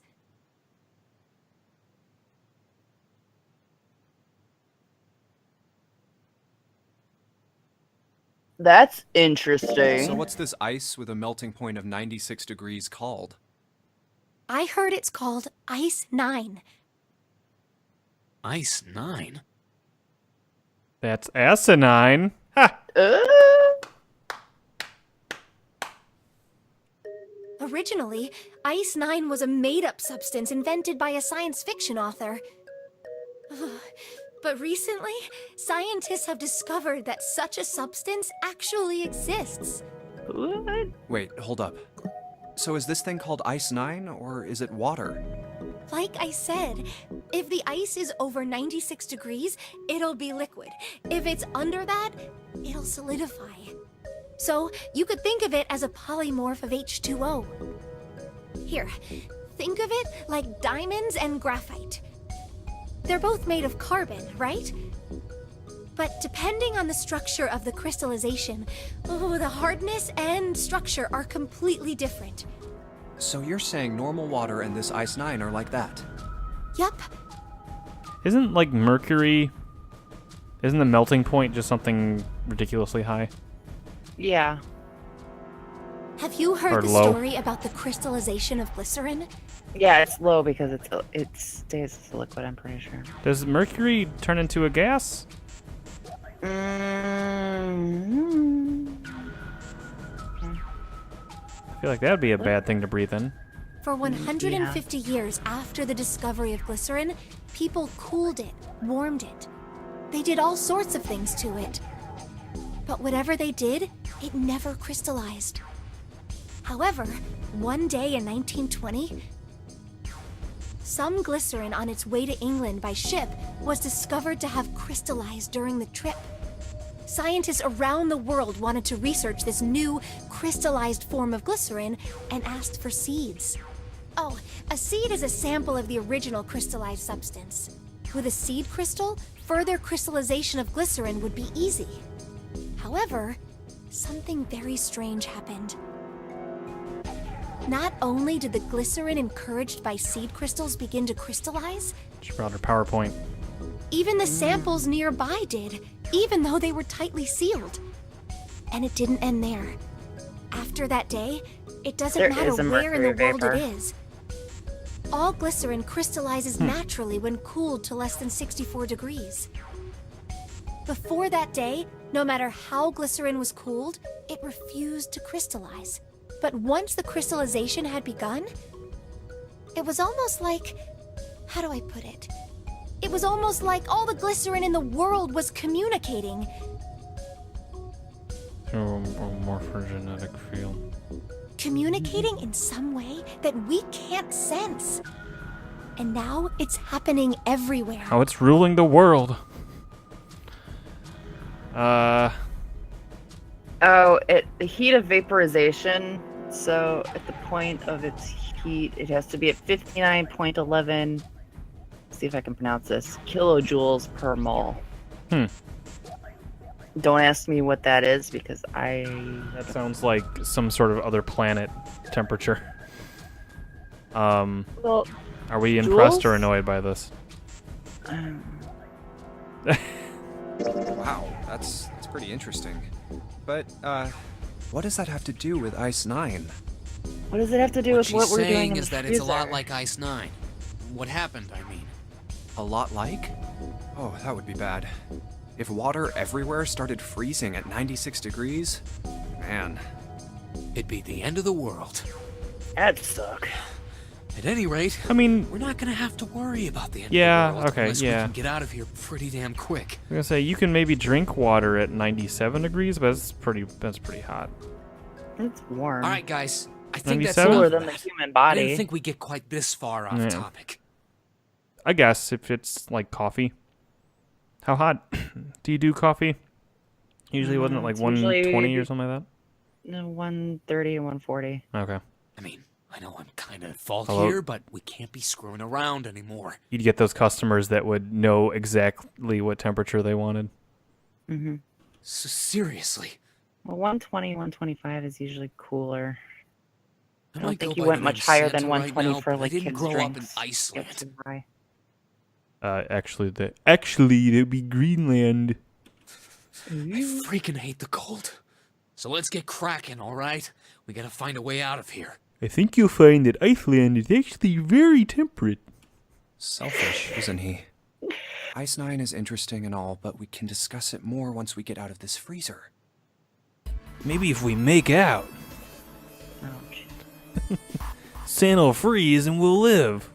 That's interesting. So what's this ice with a melting point of 96 degrees called? I heard it's called Ice 9. Ice 9? That's asinine. Ha! Originally, Ice 9 was a made-up substance invented by a science fiction author. But recently, scientists have discovered that such a substance actually exists. What? Wait, hold up. So is this thing called Ice 9, or is it water? Like I said, if the ice is over 96 degrees, it'll be liquid. If it's under that, it'll solidify. So you could think of it as a polymorph of H2O. Here, think of it like diamonds and graphite. They're both made of carbon, right? But depending on the structure of the crystallization, the hardness and structure are completely different. So you're saying normal water and this Ice 9 are like that? Yup. Isn't like mercury? Isn't the melting point just something ridiculously high? Yeah. Have you Or heard the low. story about the crystallization of glycerin? Yeah, it's low because it stays as a liquid, I'm pretty sure. Does mercury turn into a gas? Mm-hmm. I feel like that'd be a bad thing to breathe in. For 150 years after the discovery of glycerin, people cooled it, warmed it. They did all sorts of things to it. But whatever they did, it never crystallized. However, one day in 1920, some glycerin on its way to England by ship was discovered to have crystallized during the trip. Scientists around the world wanted to research this new crystallized form of glycerin and asked for seeds. Oh, a seed is a sample of the original crystallized substance. With a seed crystal, further crystallization of glycerin would be easy. However, something very strange happened. Not only did the glycerin encouraged by seed crystals begin to crystallize, She brought her PowerPoint. Even the samples nearby did, even though they were tightly sealed. And it didn't end there. After that day, it doesn't There matter is a where in the mercury world vapor. it is. All glycerin crystallizes naturally when cooled to less than 64 degrees. Before that day, no matter how glycerin was cooled, it refused to crystallize. But once the crystallization had begun, it was almost like... how do I put it? It was almost like all the glycerin in the world was communicating. Through a morphogenetic field. Communicating in some way that we can't sense. And now it's happening everywhere. Oh, it's ruling the world. Oh, the heat of vaporization. So at the point of its heat, it has to be at 59.11. See if I can pronounce this. Kilojoules per mole. Don't ask me what that is because That sounds like some sort of other planet temperature. Well, Are we impressed or joules? annoyed by this? Wow, that's pretty interesting. But, what does that have to do with Ice 9? what does it have to do What with she's what we're doing saying in is the that it's a lot freezer? like Ice 9. What happened, I mean. A lot like? Oh, that would be bad. If water everywhere started freezing at 96 degrees, man. It'd be the end of the world. That'd suck. At any rate, I mean, we're not gonna have to worry about the end Yeah, of the world okay, unless yeah. we can get out of here pretty damn quick. I'm gonna say you can maybe drink water at 97 degrees, but that's pretty hot. It's warm. All right, guys. I think that's 97? enough Cooler of than the that. human I body. didn't think we'd get quite this far off Yeah. topic. I guess if it's like coffee. How hot do you do coffee? Usually wasn't it like It's usually 120 or something like No, 130 and 140. that? Okay. I mean, I know I'm kind of at fault Hello? here, but we can't be screwing around anymore. You'd get those customers that would know exactly what temperature they wanted. Mm-hmm. So seriously, Well, 120, 125 is usually cooler. I don't might think go you by went the much name higher Santa than right 120 now, for but like I didn't kids grow drinks. up in Iceland. Get too high. Actually, that'd be Greenland. I freaking hate the cold. So let's get cracking, all right? We gotta find a way out of here. I think you'll find that Iceland is actually very temperate. Selfish, isn't he? Ice 9 is interesting and all, but we can discuss it more once we get out of this freezer. Maybe if we make out, Ouch. Santa'll freeze and we'll live.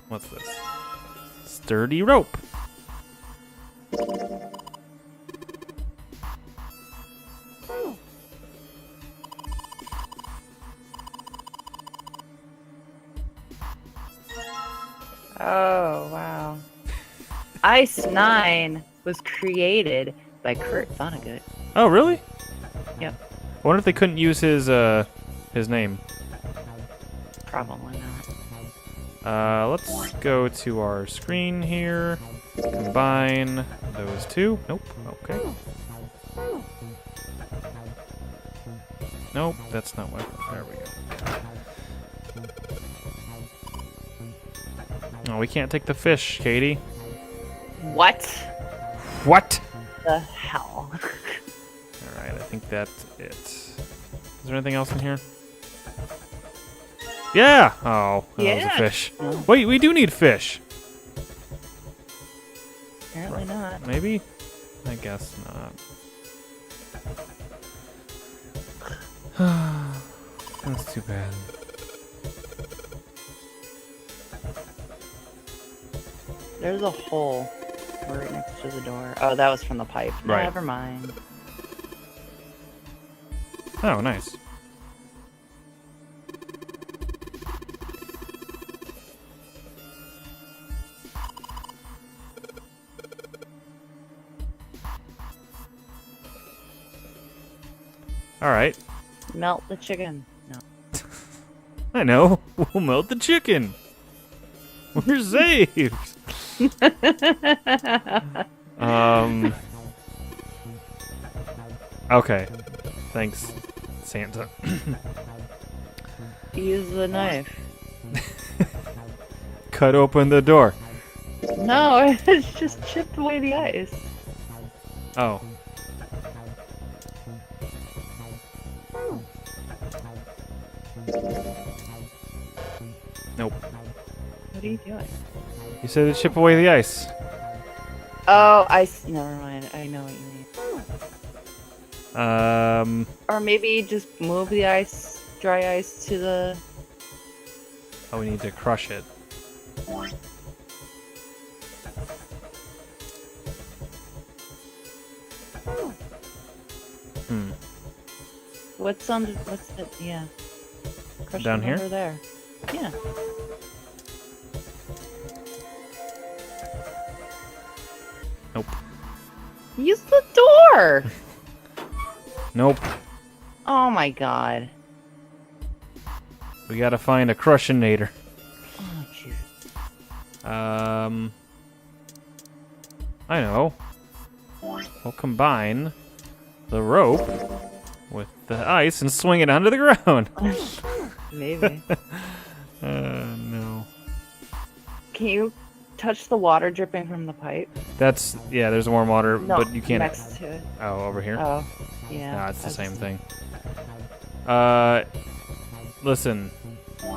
What's this? Sturdy rope. Oh, wow. Ice 9 was created by Kurt Vonnegut. Oh, really? Yep, I wonder if they couldn't use his name. probably not. Let's go to our screen here. Combine those two. Nope. Okay. Nope, that's not what. There we go. Oh, we can't take the fish, Katie. What What? the hell? Alright, I think that's it. Is there anything else in here? Yeah! Oh, that was a Yeah. fish. No. Wait, we do need fish. Apparently not. Maybe? I guess not. That's too bad. There's a hole right next to the door. Oh, that was from the pipe. Right. Never mind. Oh, nice. Alright. Melt the chicken. No. I know. We'll melt the chicken. We're saved. Okay. Thanks, Santa. Use the knife. Cut open the door. No, it's just chipped away the ice. Oh. Nope. What are you doing? You said to chip away the ice. Oh, never mind. I know what you mean. Um. Or maybe just move the dry ice to the... Oh, we need to crush it. Hmm. What's it? Yeah. Crush Down it here? over there. Yeah. Nope. Use the door! Nope. Oh my god. We gotta find a crushinator. Oh, jeez. I know. We'll combine the rope with the ice and swing it onto the ground. Maybe. No. Can you touch the water dripping from the pipe? That's, yeah, there's warm water, No, but you can't. next to it. Oh, over here? Oh, yeah. Nah, it's the that's- same thing. Listen,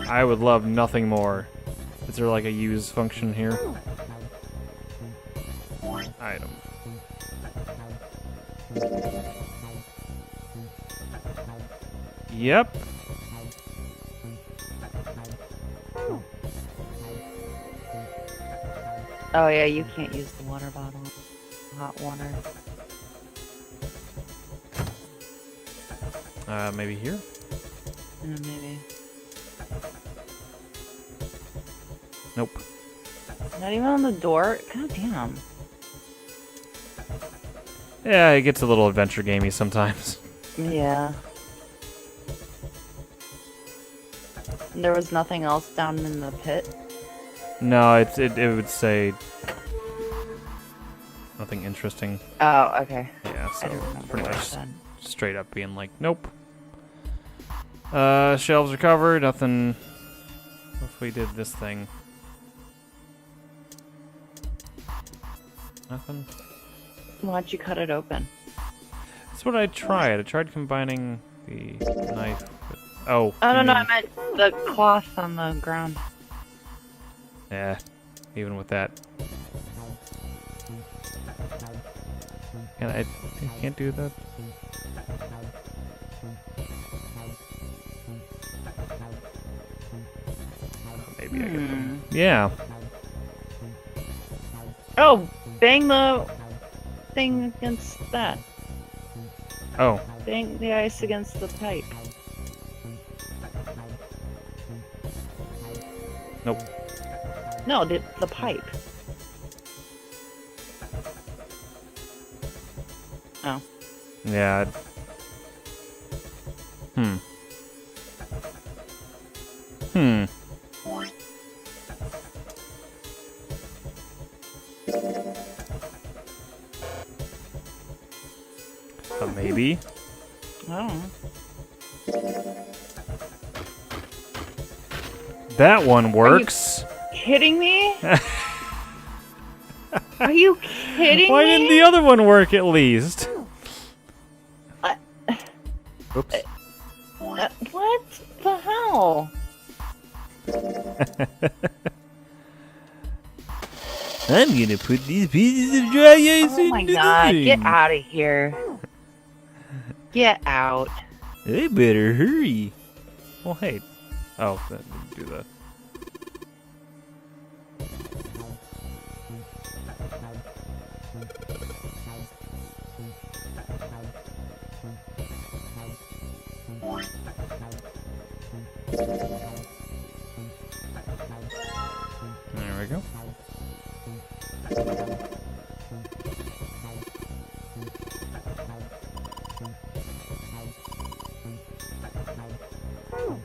I would love nothing more. Is there like a use function here? Item. Yep. Oh yeah, you can't use the water bottle. Hot water. Maybe here? Maybe. Nope. Not even on the door? God damn. Yeah, it gets a little adventure gamey sometimes. Yeah. There was nothing else down in the pit? No, it would say nothing interesting. Oh, okay. Yeah, I so don't remember pretty what it much said. straight up being like, nope. Shelves are covered, nothing. What if we did this thing? Nothing? Why don't you cut it open? That's what I tried. I tried combining the knife with... Oh. Oh, no, you no, I mean- meant the cloth on the ground. Yeah, even with that. And I can't do that. Maybe I can. Yeah. Oh, bang the thing against that. Oh. Bang the ice against the pipe. Nope. No, the pipe. Oh. Yeah. Hmm. Hmm. Maybe. I don't know. That one works. Kidding me? Are you kidding Why me? didn't the other one work at least? Oops. What the hell? I'm gonna put these pieces of dry ice Oh my god, get out of here. Get out. I better hurry. Well, hey. Oh, that didn't do that. There we go.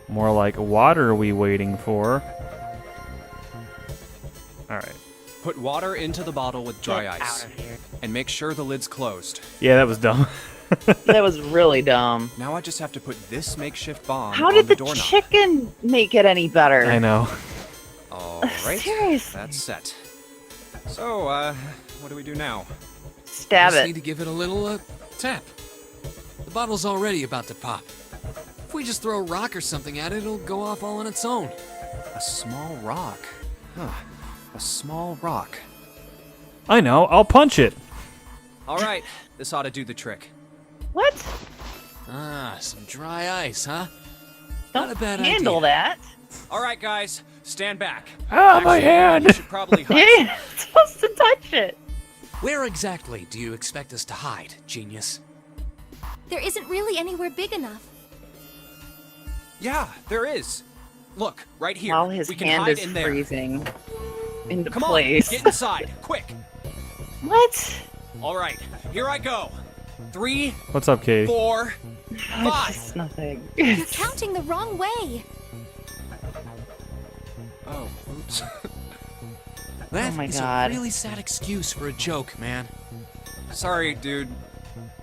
More like, what are we waiting for? Alright. Put water into the bottle with dry Get ice. out of here. And make sure the lid's closed. Yeah, that was dumb. That was really dumb. Now I just have to put this makeshift bomb How on did the the doorknob. chicken make it any better? I know. All right. Seriously. That's set. So, what do we do now? Stab Just it. need to give it a little tap. The bottle's already about to pop. If we just throw a rock or something at it, it'll go off all on its own. A small rock. Huh. A small rock. I know. I'll punch it. All right, this ought to do the trick. What? Ah, some dry ice, huh? Don't Not a bad handle idea. that. All right, guys, stand back. Ah, my Actually, hand! You should probably hide. You're not supposed to touch it. Where exactly do you expect us to hide, genius? There isn't really anywhere big enough. Yeah, there is. Look, right here. While his we can hand hide is in there. freezing into Come place. on, get inside, quick. What? All right, here I go. 3, What's up, Katie? 4, It's 5. just nothing. You're counting the wrong way. Oh, oops. That Oh my is God. a really sad excuse for a joke, man. Sorry, dude.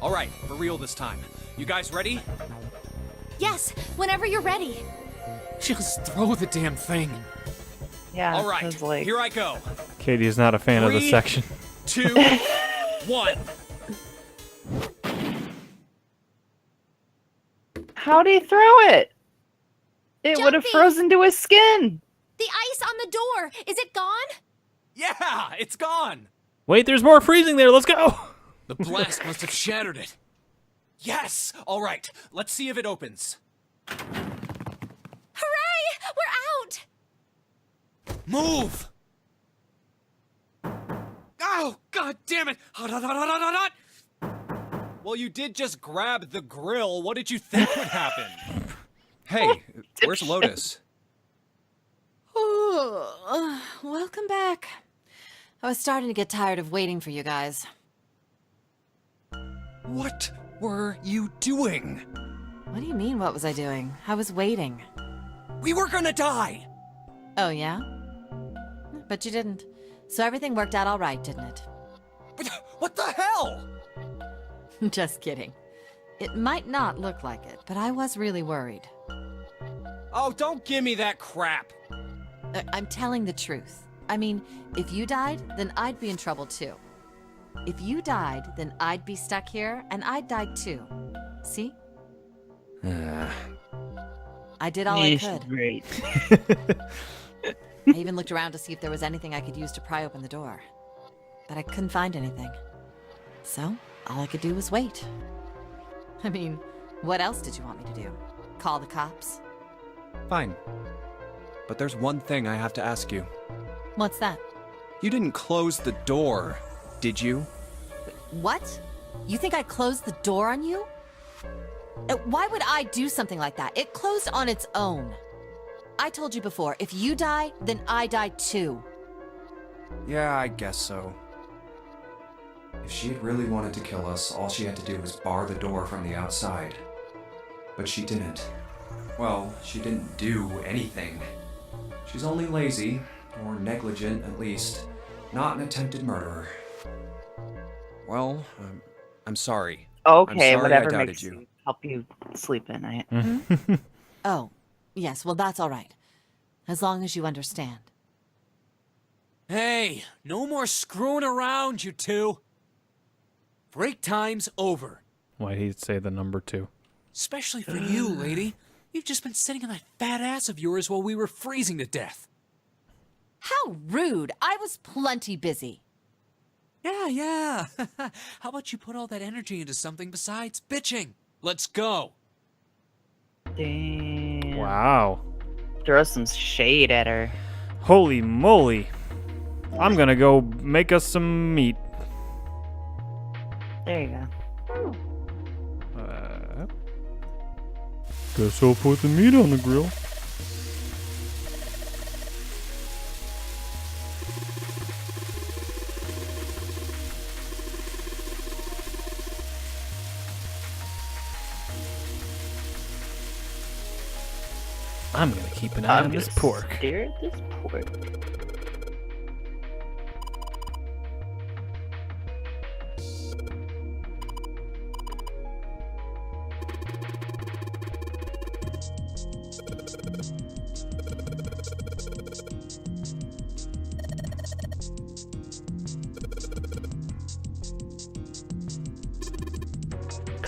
All right, for real this time. You guys ready? Yes, whenever you're ready. Just throw the damn thing. Yeah. All right, I was like, here I go. Katie is not a fan of this 3, section. 2, 1. how'd he throw it? It would have Jumpy. frozen to his skin. The ice on the door. Is it gone? Yeah, it's gone. Wait, there's more freezing there. Let's go. The blast must have shattered it. Yes. All right, let's see if it opens. Hooray! We're out! Move! Oh, god damn it! Hot, hot, hot, hot, hot, hot, hot. Well, you did just grab the grill. What did you think would happen? Hey, where's Lotus? Oh, welcome back. I was starting to get tired of waiting for you guys. What were you doing? What do you mean, what was I doing? I was waiting. We were gonna die. Oh, yeah? But you didn't. So everything worked out all right, didn't it? What the hell? Just kidding. It might not look like it, but I was really worried. Oh, don't give me that crap. I'm telling the truth. I mean, if you died, then I'd be in trouble too. If you died, then I'd be stuck here, and I'd die too. See? I did all I could. Great. I even looked around to see if there was anything I could use to pry open the door. But I couldn't find anything. So, all I could do was wait. I mean, what else did you want me to do? Call the cops? Fine. But there's one thing I have to ask you. What's that? You didn't close the door, did you? What? You think I closed the door on you? Why would I do something like that? It closed on its own. I told you before, if you die, then I die too. Yeah, I guess so. If she had really wanted to kill us, all she had to do was bar the door from the outside. But she didn't. Well, she didn't do anything. She's only lazy, or negligent at least, not an attempted murderer. Well, I'm sorry. Okay, I'm sorry whatever I doubted makes you. help you sleep at night. Oh, yes, well, that's all right. As long as you understand. Hey, no more screwing around, you two. Break time's over. Why'd he say the number 2? Especially for you, lady. You've just been sitting on that fat ass of yours while we were freezing to death. How rude! I was plenty busy. Yeah. How about you put all that energy into something besides bitching? Let's go. Damn. Wow. Throw some shade at her. Holy moly. I'm gonna go make us some meat. There you go. Guess I'll put the meat on the grill. I'm gonna keep an eye on this pork. Stare at this pork.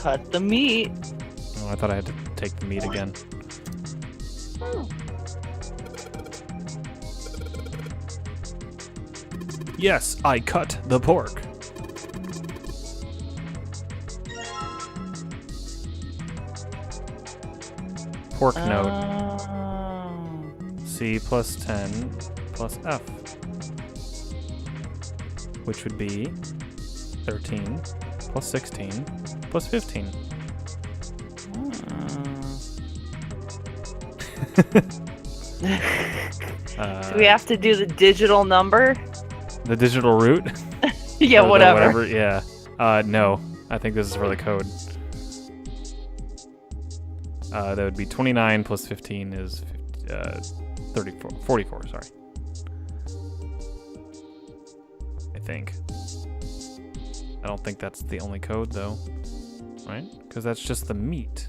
cut the meat. Oh, I thought I had to take the meat again. Yes, I cut the pork. Pork node. C plus 10 plus F. Which would be 13 plus 16 plus 15. Do we have to do the digital number? The digital root? Yeah, Or the whatever. Yeah. No. I think this is for the code. That would be 29 plus 15 is 44, sorry. I think. I don't think that's the only code, though. Right? Because that's just the meat.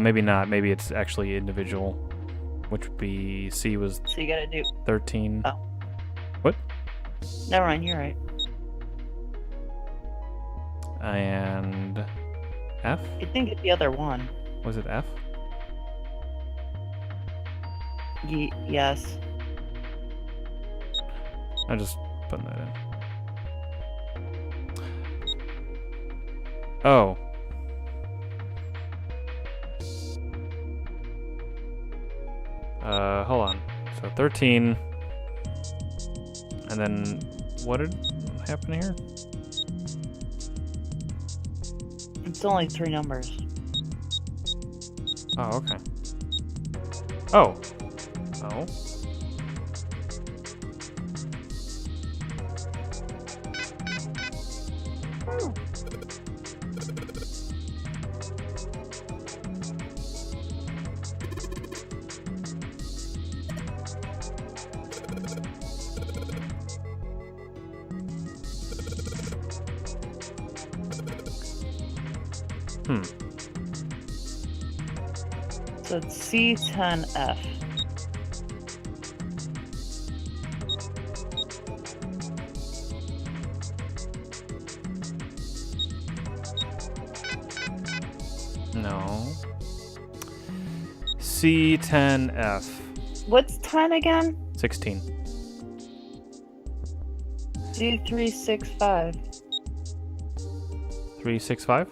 Maybe not. Maybe it's actually individual, which would be C was So you gotta do. 13. Oh. What? Never mind, you're right. And F? I think it's the other one. Was it F? Yes. I'm just putting that in. Oh. Hold on. So 13. And then what did happen here? It's only 3 numbers. Oh, okay. Oh. Oh. So it's C10F. No. C10F. What's 10 again? 16. C365. 365?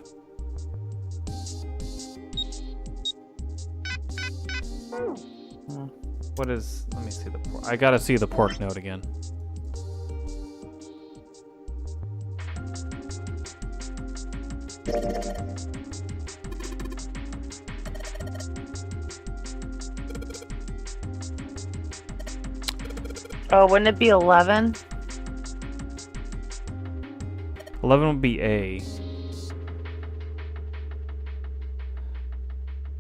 What is... Let me see the pork. I gotta see the pork note again. Oh, wouldn't it be 11? 11 would be A.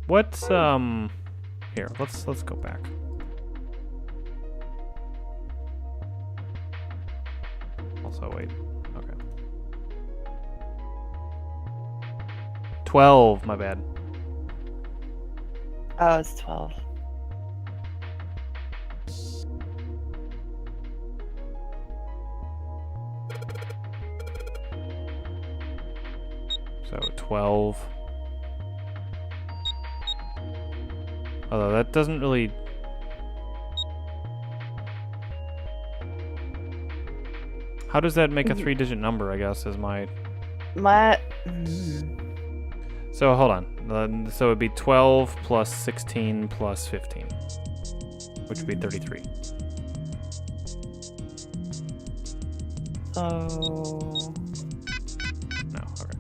What's here, let's go back. Also wait. Okay. 12, my bad. Oh, it's 12. So 12. Although that doesn't really... How does that make a 3-digit number, I guess, is my... So hold on. So it'd be 12 plus 16 plus 15, which would be 33. So... No, okay.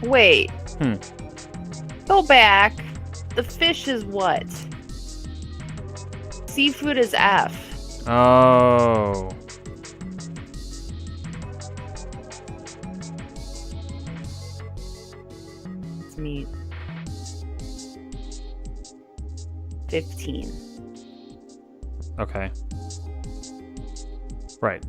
Wait. Hmm. Go back. The fish is what? Seafood is F. Oh. It's meat. 15. Okay. Right.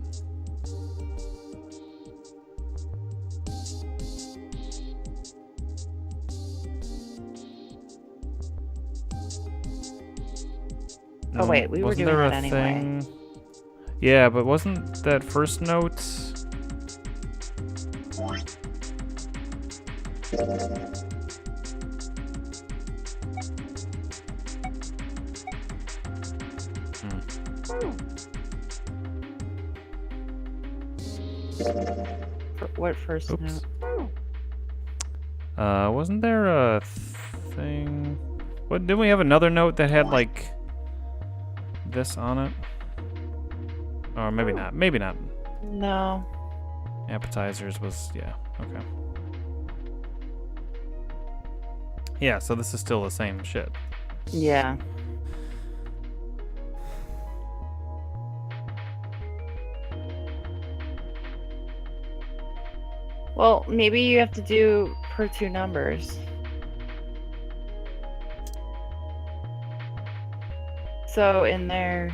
Oh, wait, we were Wasn't doing there that a anyway. thing? Yeah, but wasn't that first note? What first Oops. note? Wasn't there a thing? What, didn't we have another note that had like this on it? Or maybe not. Maybe not. No. Appetizers was, yeah, okay. Yeah, so this is still the same shit. Yeah. Well, maybe you have to do per 2 numbers. So in there.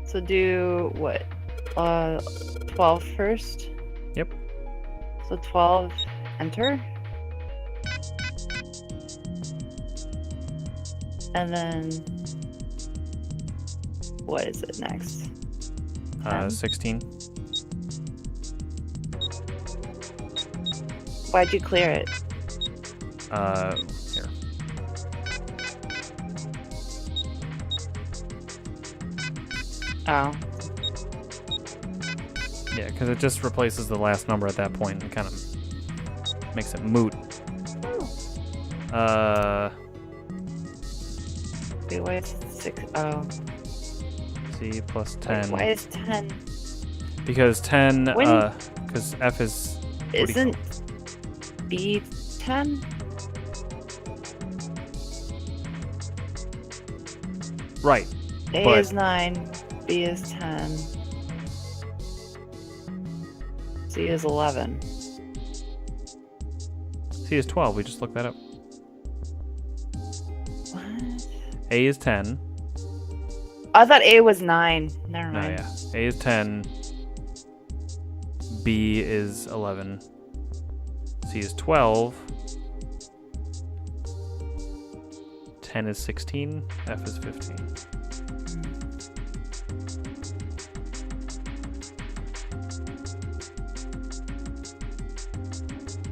So do what? 12 first? Yep. So 12, enter. And then what is it next? 16. Why'd you clear it? Here. Oh. Yeah, because it just replaces the last number at that point and kind of makes it moot. Wait, why is it 6? Oh. C plus Wait, 10. why is 10? Because 10, When- because F is... what do you Isn't B 10? Right. A But- is 9, B is 10, C is 11. C is 12. We just looked that up. What? A is 10. I thought A was 9. Never No, mind. yeah. A is 10. B is 11. C is 12. 10 is 16. F is 15.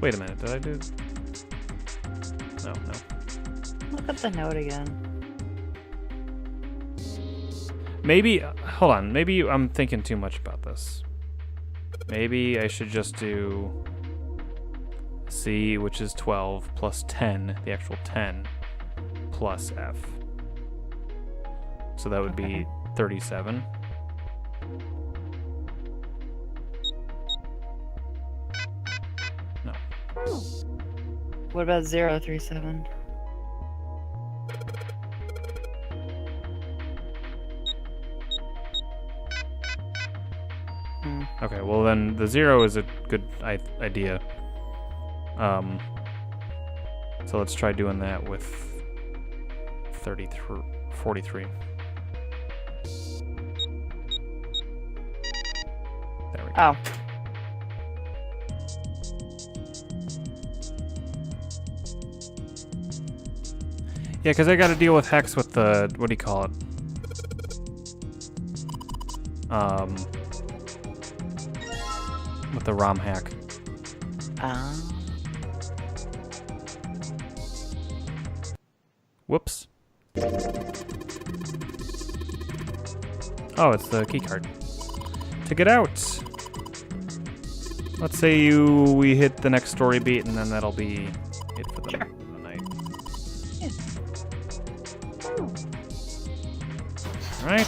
Wait a minute. Did I do... No, no. Look up the note again. Maybe... Hold on. Maybe I'm thinking too much about this. Maybe I should just do C, which is 12, plus 10, the actual 10, plus F. So that would be 37. No. What about 037? Okay, well then the 0 is a good idea. So let's try doing that with 43. There we go. Oh. Yeah, because I got to deal with hex with the, what do you call it? With the ROM hack. Whoops. Oh, it's the key card. To get out. Let's say we hit the next story beat, and then that'll be it for the night. All right.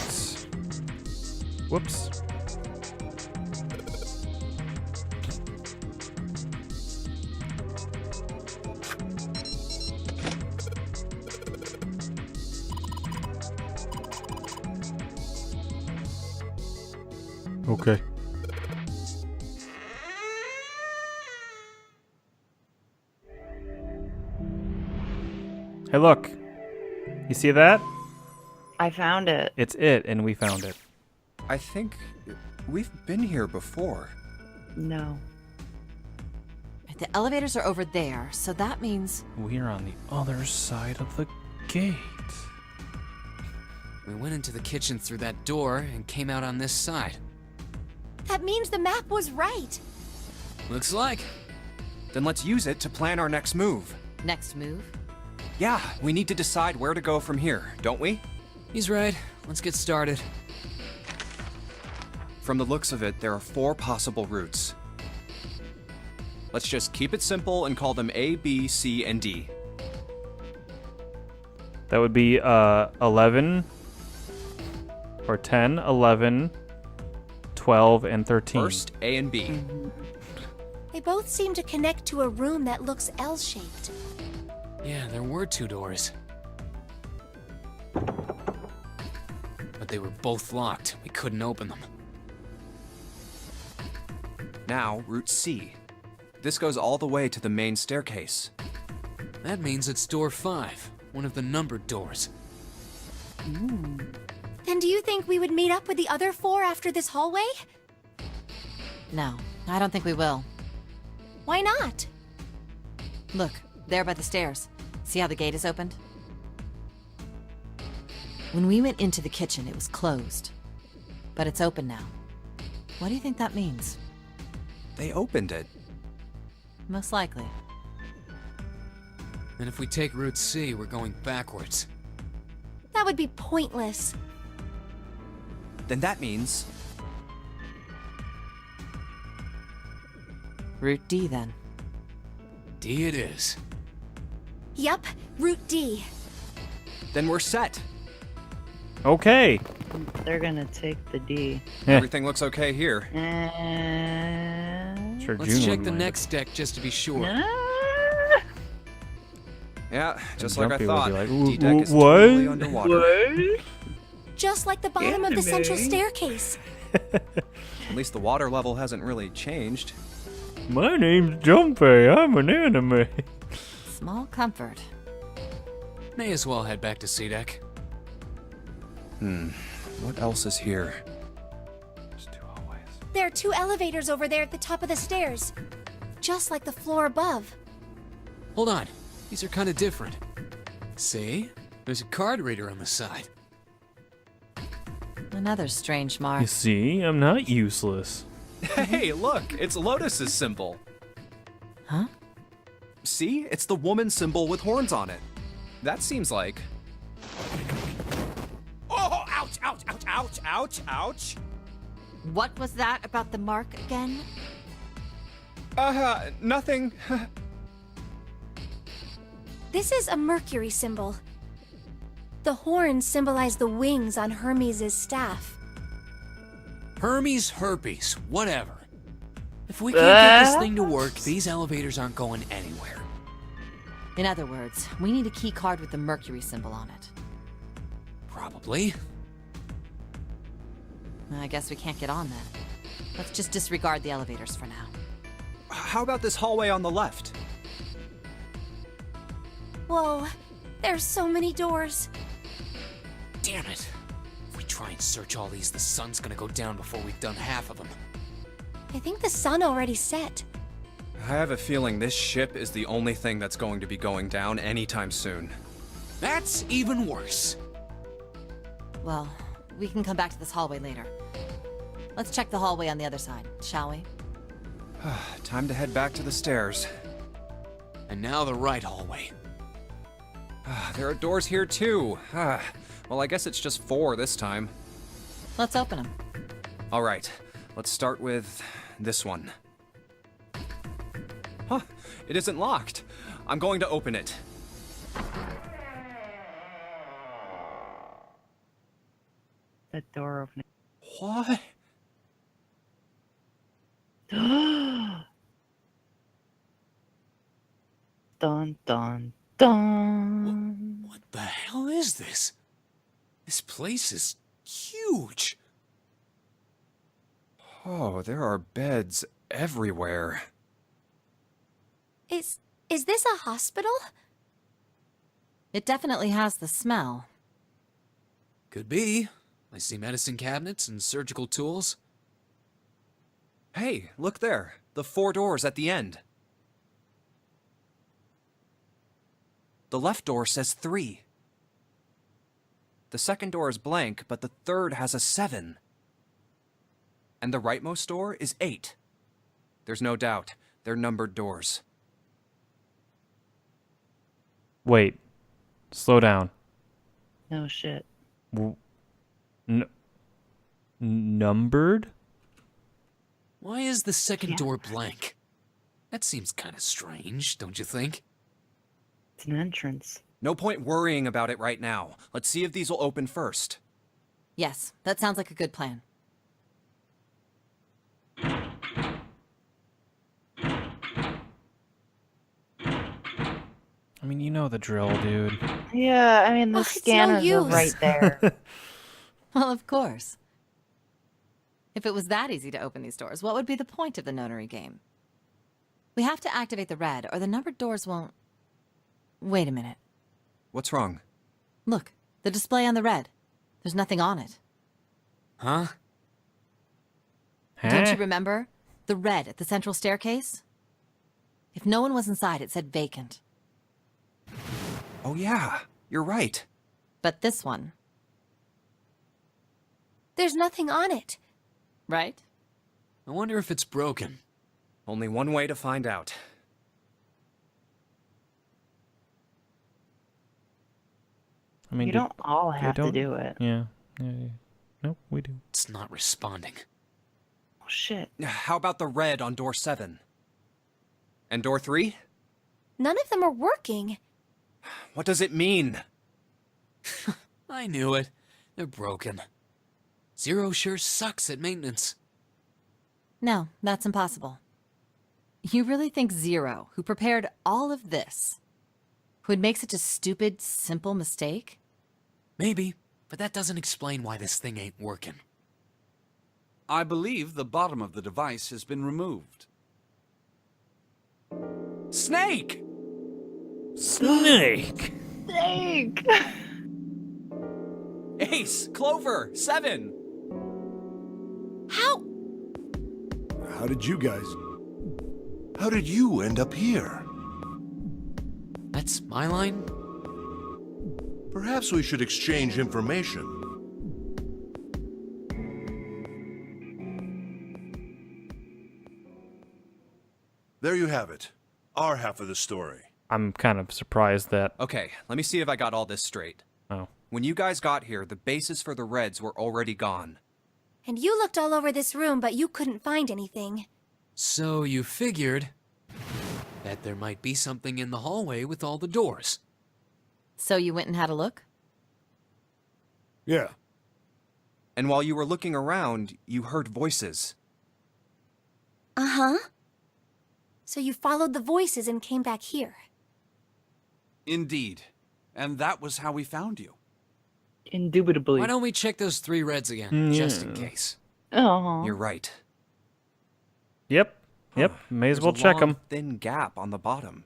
Whoops. Okay. Hey, look. You see that? I found it. It's it, and we found it. I think we've been here before. No. The elevators are over there, so that means... We're on the other side of the gate. We went into the kitchen through that door and came out on this side. That means the map was right. Looks like. Then let's use it to plan our next move. Next move? Yeah, we need to decide where to go from here, don't we? He's right. Let's get started. From the looks of it, there are 4 possible routes. Let's just keep it simple and call them A, B, C, and D. That would be 11 or 10, 11, 12, and 13. First, A and B. They both seem to connect to a room that looks L-shaped. Yeah, there were 2 doors. But they were both locked. We couldn't open them. Now, route C. This goes all the way to the main staircase. That means it's door 5, one of the numbered doors. Then do you think we would meet up with the other 4 after this hallway? No, I don't think we will. Why not? Look, there by the stairs. See how the gate is opened? When we went into the kitchen, it was closed. But it's open now. What do you think that means? They opened it. Most likely. And if we take Route C, we're going backwards. That would be pointless. Then that means... Route D, then. D it is. Yup, Route D. Then we're set. Okay. They're gonna take the D. Yeah. Everything looks okay here. Sure, Let's June check wouldn't the mind next deck just to be sure. Yeah, it. just And like I Jumpy would thought. be like, D-Deck is what? totally underwater. Just like the bottom of the central staircase. At least the water level hasn't really changed. My name's Jumpy. I'm an anime. Small comfort. May as well head back to C-Deck. What else is here? There's 2 hallways. There are 2 elevators over there at the top of the stairs. Just like the floor above. Hold on. These are kind of different. See? There's a card reader on the side. Another strange You mark. see, I'm not useless. Hey, look, it's Lotus's symbol. Huh? See? It's the woman symbol with horns on it. That seems like... Oh, ouch, ouch, ouch, ouch, ouch, ouch. What was that about the mark again? Nothing. This is a Mercury symbol. The horns symbolize the wings on Hermes' staff. Hermes, herpes, whatever. If we can't get this thing to work, these elevators aren't going anywhere. In other words, we need a key card with the Mercury symbol on it. Probably. I guess we can't get on then. Let's just disregard the elevators for now. How about this hallway on the left? Whoa, there's so many doors. Damn it. If we try and search all these, the sun's gonna go down before we've done half of them. I think the sun already set. I have a feeling this ship is the only thing that's going to be going down anytime soon. That's even worse. Well, we can come back to this hallway later. Let's check the hallway on the other side, shall we? Time to head back to the stairs. And now the right hallway. There are doors here too. Well, I guess it's just 4 this time. Let's open them. All right, let's start with this one. Huh, it isn't locked. I'm going to open it. That door opening. What? Dun dun dun. What the hell is this? This place is huge. Oh, there are beds everywhere. Is this a hospital? It definitely has the smell. Could be. I see medicine cabinets and surgical tools. Hey, look there. The 4 doors at the end. The left door says 3. The second door is blank, but the third has a 7. And the rightmost door is 8. There's no doubt. They're numbered doors. Wait. Slow down. No shit. Numbered? Why is the second door blank? That seems kind of strange, don't you think? It's an entrance. No point worrying about it right now. Let's see if these will open first. Yes, that sounds like a good plan. I mean, you know the drill, dude. Yeah, I mean, the Oh, it's no scanners are use. right there. Well, of course. If it was that easy to open these doors, what would be the point of the notary game? We have to activate the red, or the numbered doors won't... Wait a minute. What's wrong? Look, the display on the red. There's nothing on it. Huh? Don't Huh? you remember? The red at the central staircase? If no one was inside, it said vacant. Oh yeah, you're right. But this one, There's nothing on it. right? I wonder if it's broken. Only one way to find out. I mean, You don't all have to don't- do it. Yeah. Nope, we do. It's not responding. Oh, shit. How about the red on door 7? And door 3? None of them are working. What does it mean? I knew it. They're broken. Zero sure sucks at maintenance. No, that's impossible. You really think Zero, who prepared all of this, would make such a stupid, simple mistake? Maybe, but that doesn't explain why this thing ain't working. I believe the bottom of the device has been removed. Snake! Snake! Snake! Ace! Clover! 7! How? How did you end up here? That's my line? Perhaps we should exchange information. There you have it. Our half of the story. I'm kind of surprised that... Okay, let me see if I got all this straight. Oh. When you guys got here, the bases for the Reds were already gone. And you looked all over this room, but you couldn't find anything. So you figured that there might be something in the hallway with all the doors. So you went and had a look? Yeah. And while you were looking around, you heard voices. Uh-huh. So you followed the voices and came back here. Indeed. And that was how we found you. Indubitably. Why don't we check those 3 reds again, just in case? Oh. You're right. Yep. May as There's well a check long, them. thin gap on the bottom.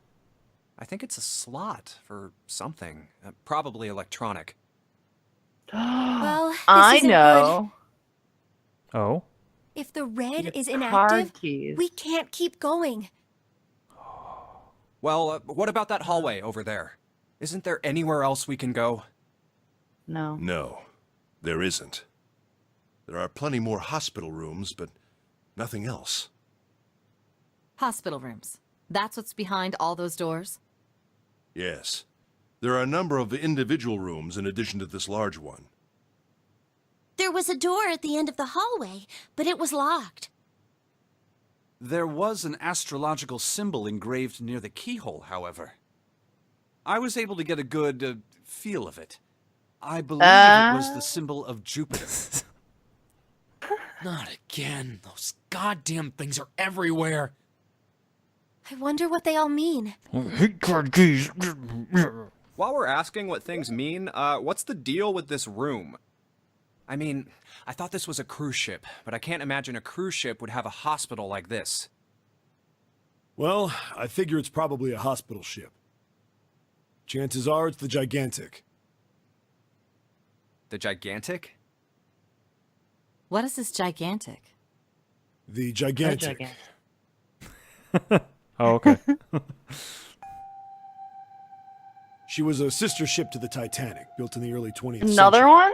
I think it's a slot for something. Probably electronic. Well, this I isn't know. Oh? If the red Your is card inactive, keys. we can't keep going. Well, what about that hallway over there? Isn't there anywhere else we can go? No. No, there isn't. There are plenty more hospital rooms, but nothing else. Hospital rooms. That's what's behind all those doors? Yes. There are a number of individual rooms in addition to this large one. There was a door at the end of the hallway, but it was locked. There was an astrological symbol engraved near the keyhole, however. I was able to get a good feel of it. I believe it was the symbol of Jupiter. Not again. Those goddamn things are everywhere. I wonder what they all mean. Hate card keys. While we're asking what things mean, what's the deal with this room? I mean, I thought this was a cruise ship, but I can't imagine a cruise ship would have a hospital like this. Well, I figure it's probably a hospital ship. Chances are it's the Gigantic. The Gigantic? What is this gigantic? The Gigantic. Oh, okay. She was a sister ship to the Titanic, built in the early 20th century. Another one?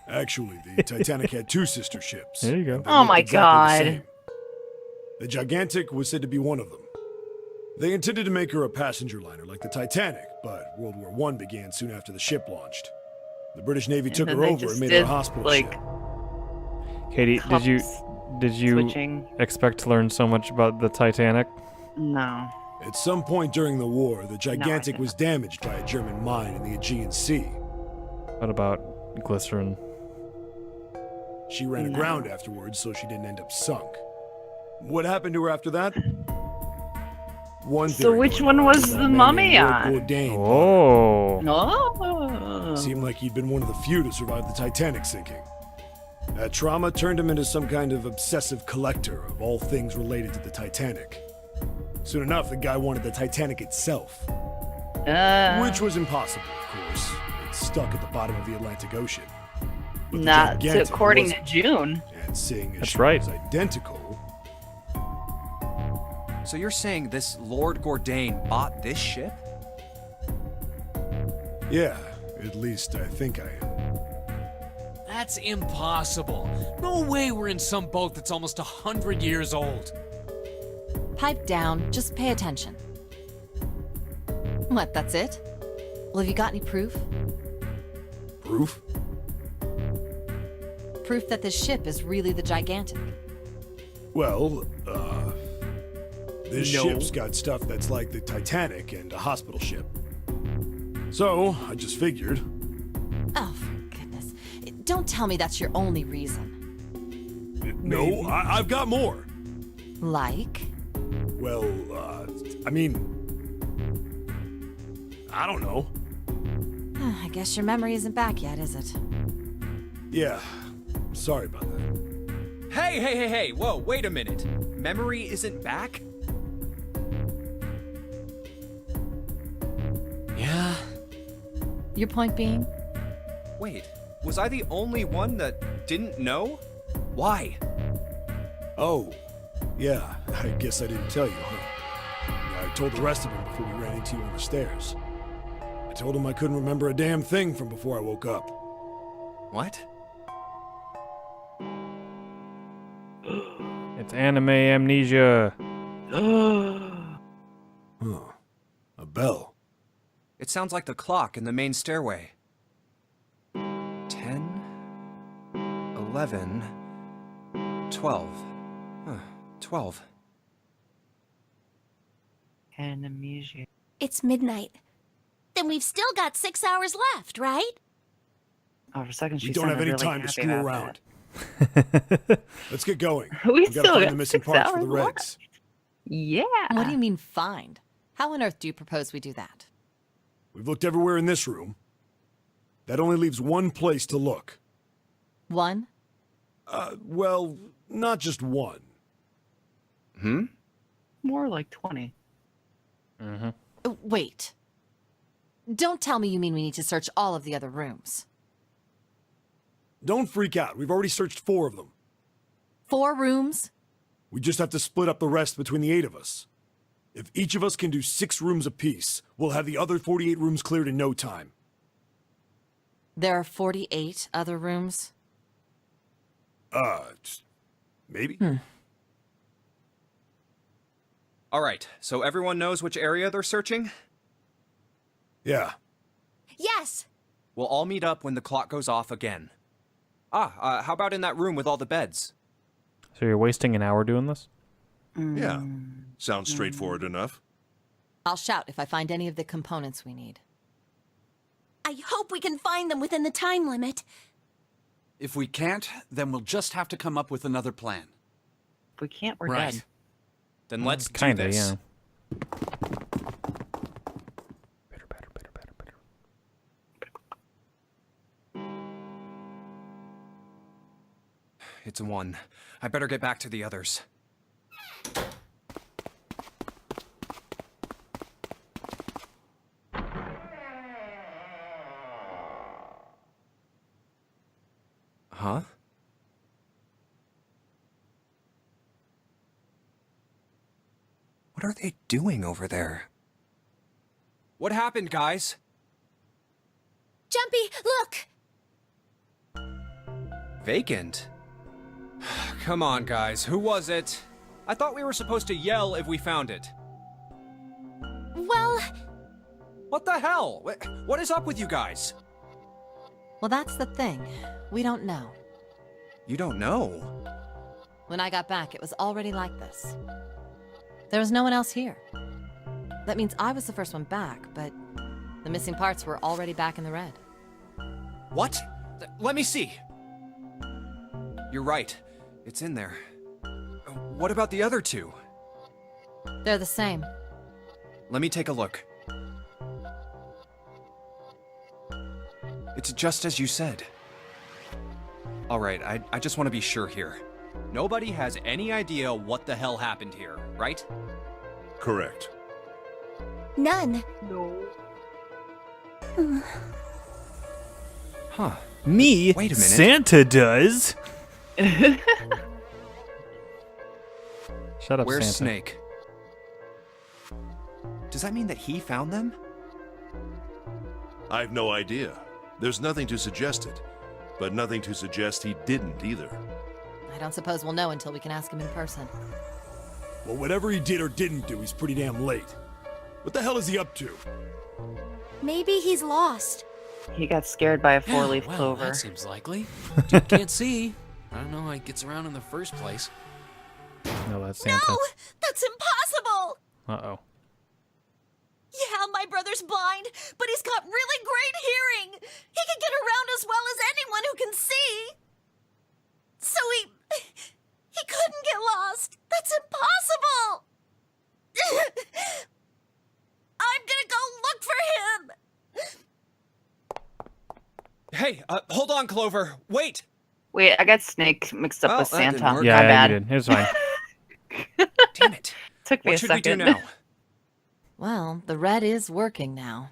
Actually, the Titanic had two sister ships. There you go. and they Oh looked my exactly the God. same. The Gigantic was said to be one of them. They intended to make her a passenger liner like the Titanic, but World War I began soon after the ship launched. The British Navy took then her they over just and made her a did, hospital like, ship. Katie, did you Switching. expect to learn so much about the Titanic? No. At some point during the war, the Gigantic didn't. was damaged by a German mine in the Aegean Sea. What about glycerin? She ran No. aground afterwards, so she didn't end up sunk. What happened to her after that? One So theory which going one around was is that the a man mummy named Lord on? Bourdain Oh. No. seemed like he'd been one of the few to survive the Titanic sinking. That trauma turned him into some kind of obsessive collector of all things related to the Titanic. Soon enough, the guy wanted the Titanic itself, which was impossible, of course. It's stuck at the bottom of the Atlantic Ocean. But the not Gigantic according was- to June. And seeing as That's she right. was identical, So you're saying this Lord Gordain bought this ship? yeah, at least I think I am. That's impossible. No way we're in some boat that's almost 100 years old. Pipe down, just pay attention. What, that's it? Well, have you got any proof? Proof? Proof that this ship is really the Gigantic. Well, this No. ship's got stuff that's like the Titanic and a hospital ship. So, I just figured. Oh, for goodness. Don't tell me that's your only reason. No, I've got more. Like? Well, I mean, I don't know. I guess your memory isn't back yet, is it? Yeah, sorry about that. Hey, whoa, wait a minute. Memory isn't back? Yeah? Your point being? Wait, was I the only one that didn't know? Why? Oh, yeah, I guess I didn't tell you, huh? Yeah, I told the rest of them before we ran into you on the stairs. I told them I couldn't remember a damn thing from before I woke up. What? It's anime amnesia. Huh. A bell. It sounds like the clock in the main stairway. 10, 11, 12. Huh, 12. And amnesia. It's midnight. Then we've still got 6 hours left, right? Oh, for a second she We don't have sounded any really time to happy screw about around. that. Let's get going. We gotta still find got the missing 6 parts for the hours regs. left. Yeah. What do you mean find? How on earth do you propose we do that? We've looked everywhere in this room. That only leaves one place to look. One? Well, not just one. More like 20. Wait. Don't tell me you mean we need to search all of the other rooms. Don't freak out. We've already searched 4 of them. 4 rooms? We just have to split up the rest between the 8 of us. If each of us can do 6 rooms apiece, we'll have the other 48 rooms cleared in no time. There are 48 other rooms? Maybe? All right, so everyone knows which area they're searching? Yeah. Yes. We'll all meet up when the clock goes off again. How about in that room with all the beds? So you're wasting an hour doing this? Yeah. Sounds straightforward enough. I'll shout if I find any of the components we need. I hope we can find them within the time limit. If we can't, then we'll just have to come up with another plan. If we can't, we're Right. dead. Then let's Kinda, do this. yeah. it's 1. I better get back to the others. Huh? What are they doing over there? What happened, guys? Jumpy, look! Vacant? Come on, guys. Who was it? I thought we were supposed to yell if we found it. Well, What the hell? What is up with you guys? Well, that's the thing. We don't know. You don't know? When I got back, it was already like this. There was no one else here. That means I was the first one back, but the missing parts were already back in the red. What? Let me see. You're right. It's in there. What about the other 2? They're the same. Let me take a look. It's just as you said. Alright, I just want to be sure here. Nobody has any idea what the hell happened here, right? Correct. none. No. Huh. Me? Wait a minute. Santa does? Shut up, Where's Santa. Snake? Does that mean that he found them? I've no idea. There's nothing to suggest it, but nothing to suggest he didn't either. I don't suppose we'll know until we can ask him in person. Well, whatever he did or didn't do, he's pretty damn late. What the hell is he up to? Maybe he's lost. He got scared by a Yeah, four-leaf well, clover. that seems likely. Dude can't see. I don't know how he gets around in the first place. No, that's Santa. No! That's impossible! Uh-oh. Yeah, my brother's blind, but he's got really great hearing. He can get around as well as anyone who can see. So he couldn't get lost. That's impossible. I'm gonna go look for him. Hey, hold on, Clover. Wait! Wait, I got Snake mixed up Well, with that didn't Santa. work. Yeah, My you bad. did. It's fine. Damn it. Took me What a should we second. do now? Well, the red is working now.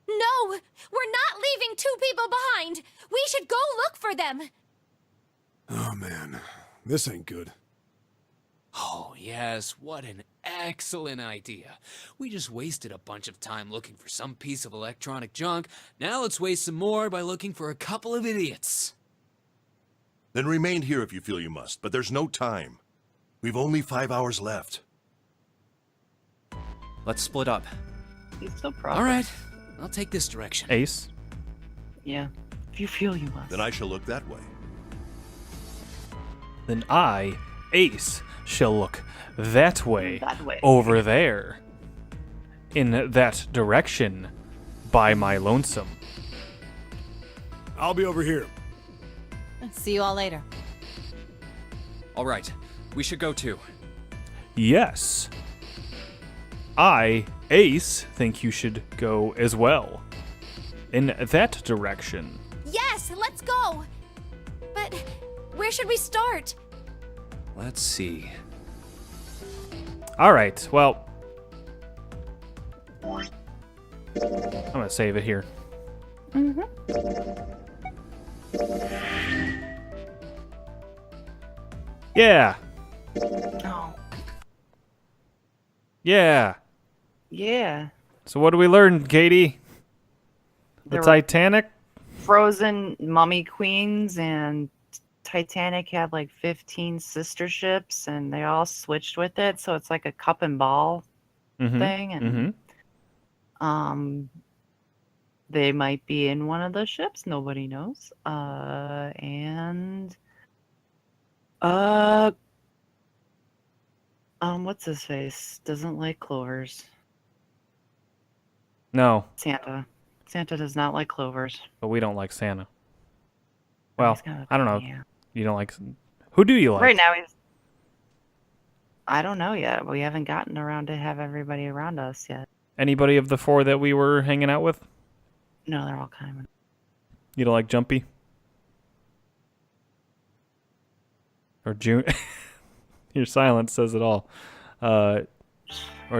No, we're not leaving 2 people behind. We should go look for them. Oh, man. This ain't good. Oh, yes, what an excellent idea. We just wasted a bunch of time looking for some piece of electronic junk. Now let's waste some more by looking for a couple of idiots. Then remain here if you feel you must, but there's no time. We've only 5 hours left. Let's split up. He's so proud. All right, I'll take this direction. Ace? Yeah. If you feel you must. Then I shall look that way. Then I, Ace, shall look that way. That way. Over there. In that direction. By my lonesome. I'll be over here. See you all later. All right, we should go too. Yes. I, Ace, think you should go as well. In that direction. Yes, let's go. But where should we start? Let's see. Alright, well. I'm gonna save it here. Yeah. Oh. Yeah. Yeah. So what do we learn, Katie? The There were Titanic? frozen mummy queens, and Titanic had like 15 sister ships, and they all switched with it. So it's like a cup and ball Mhm, thing. And mhm. they might be in one of the ships. Nobody knows. What's his face? Doesn't like clovers. No, Santa. Santa does not like clovers. but we don't like Santa. Well, He's got a- I don't know. yeah. You don't like. Who do you like? Right now he's. I don't know yet. We haven't gotten around to have everybody around us yet. Anybody of the 4 that we were hanging out with? No, they're all kind of. You don't like Jumpy? Or June. Your silence says it all. Or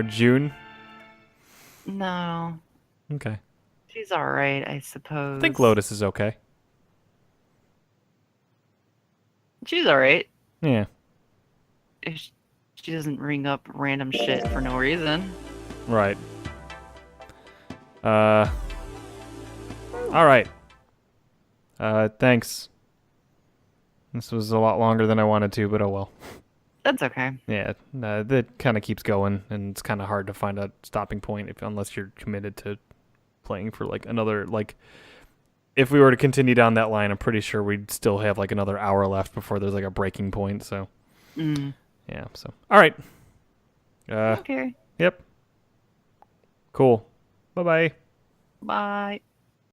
June. No, Okay. she's all right, I suppose. I think Lotus is okay. She's all right. Yeah. If she doesn't ring up random shit for no reason. Right. All right. Thanks. This was a lot longer than I wanted to, but oh well. That's okay. Yeah, that kind of keeps going, and it's kind of hard to find a stopping point unless you're committed to playing for like another like. If we were to continue down that line, I'm pretty sure we'd still have like another hour left before there's like a breaking point. So, yeah. So, all right. Okay. Yep. Cool. Bye-bye. Bye.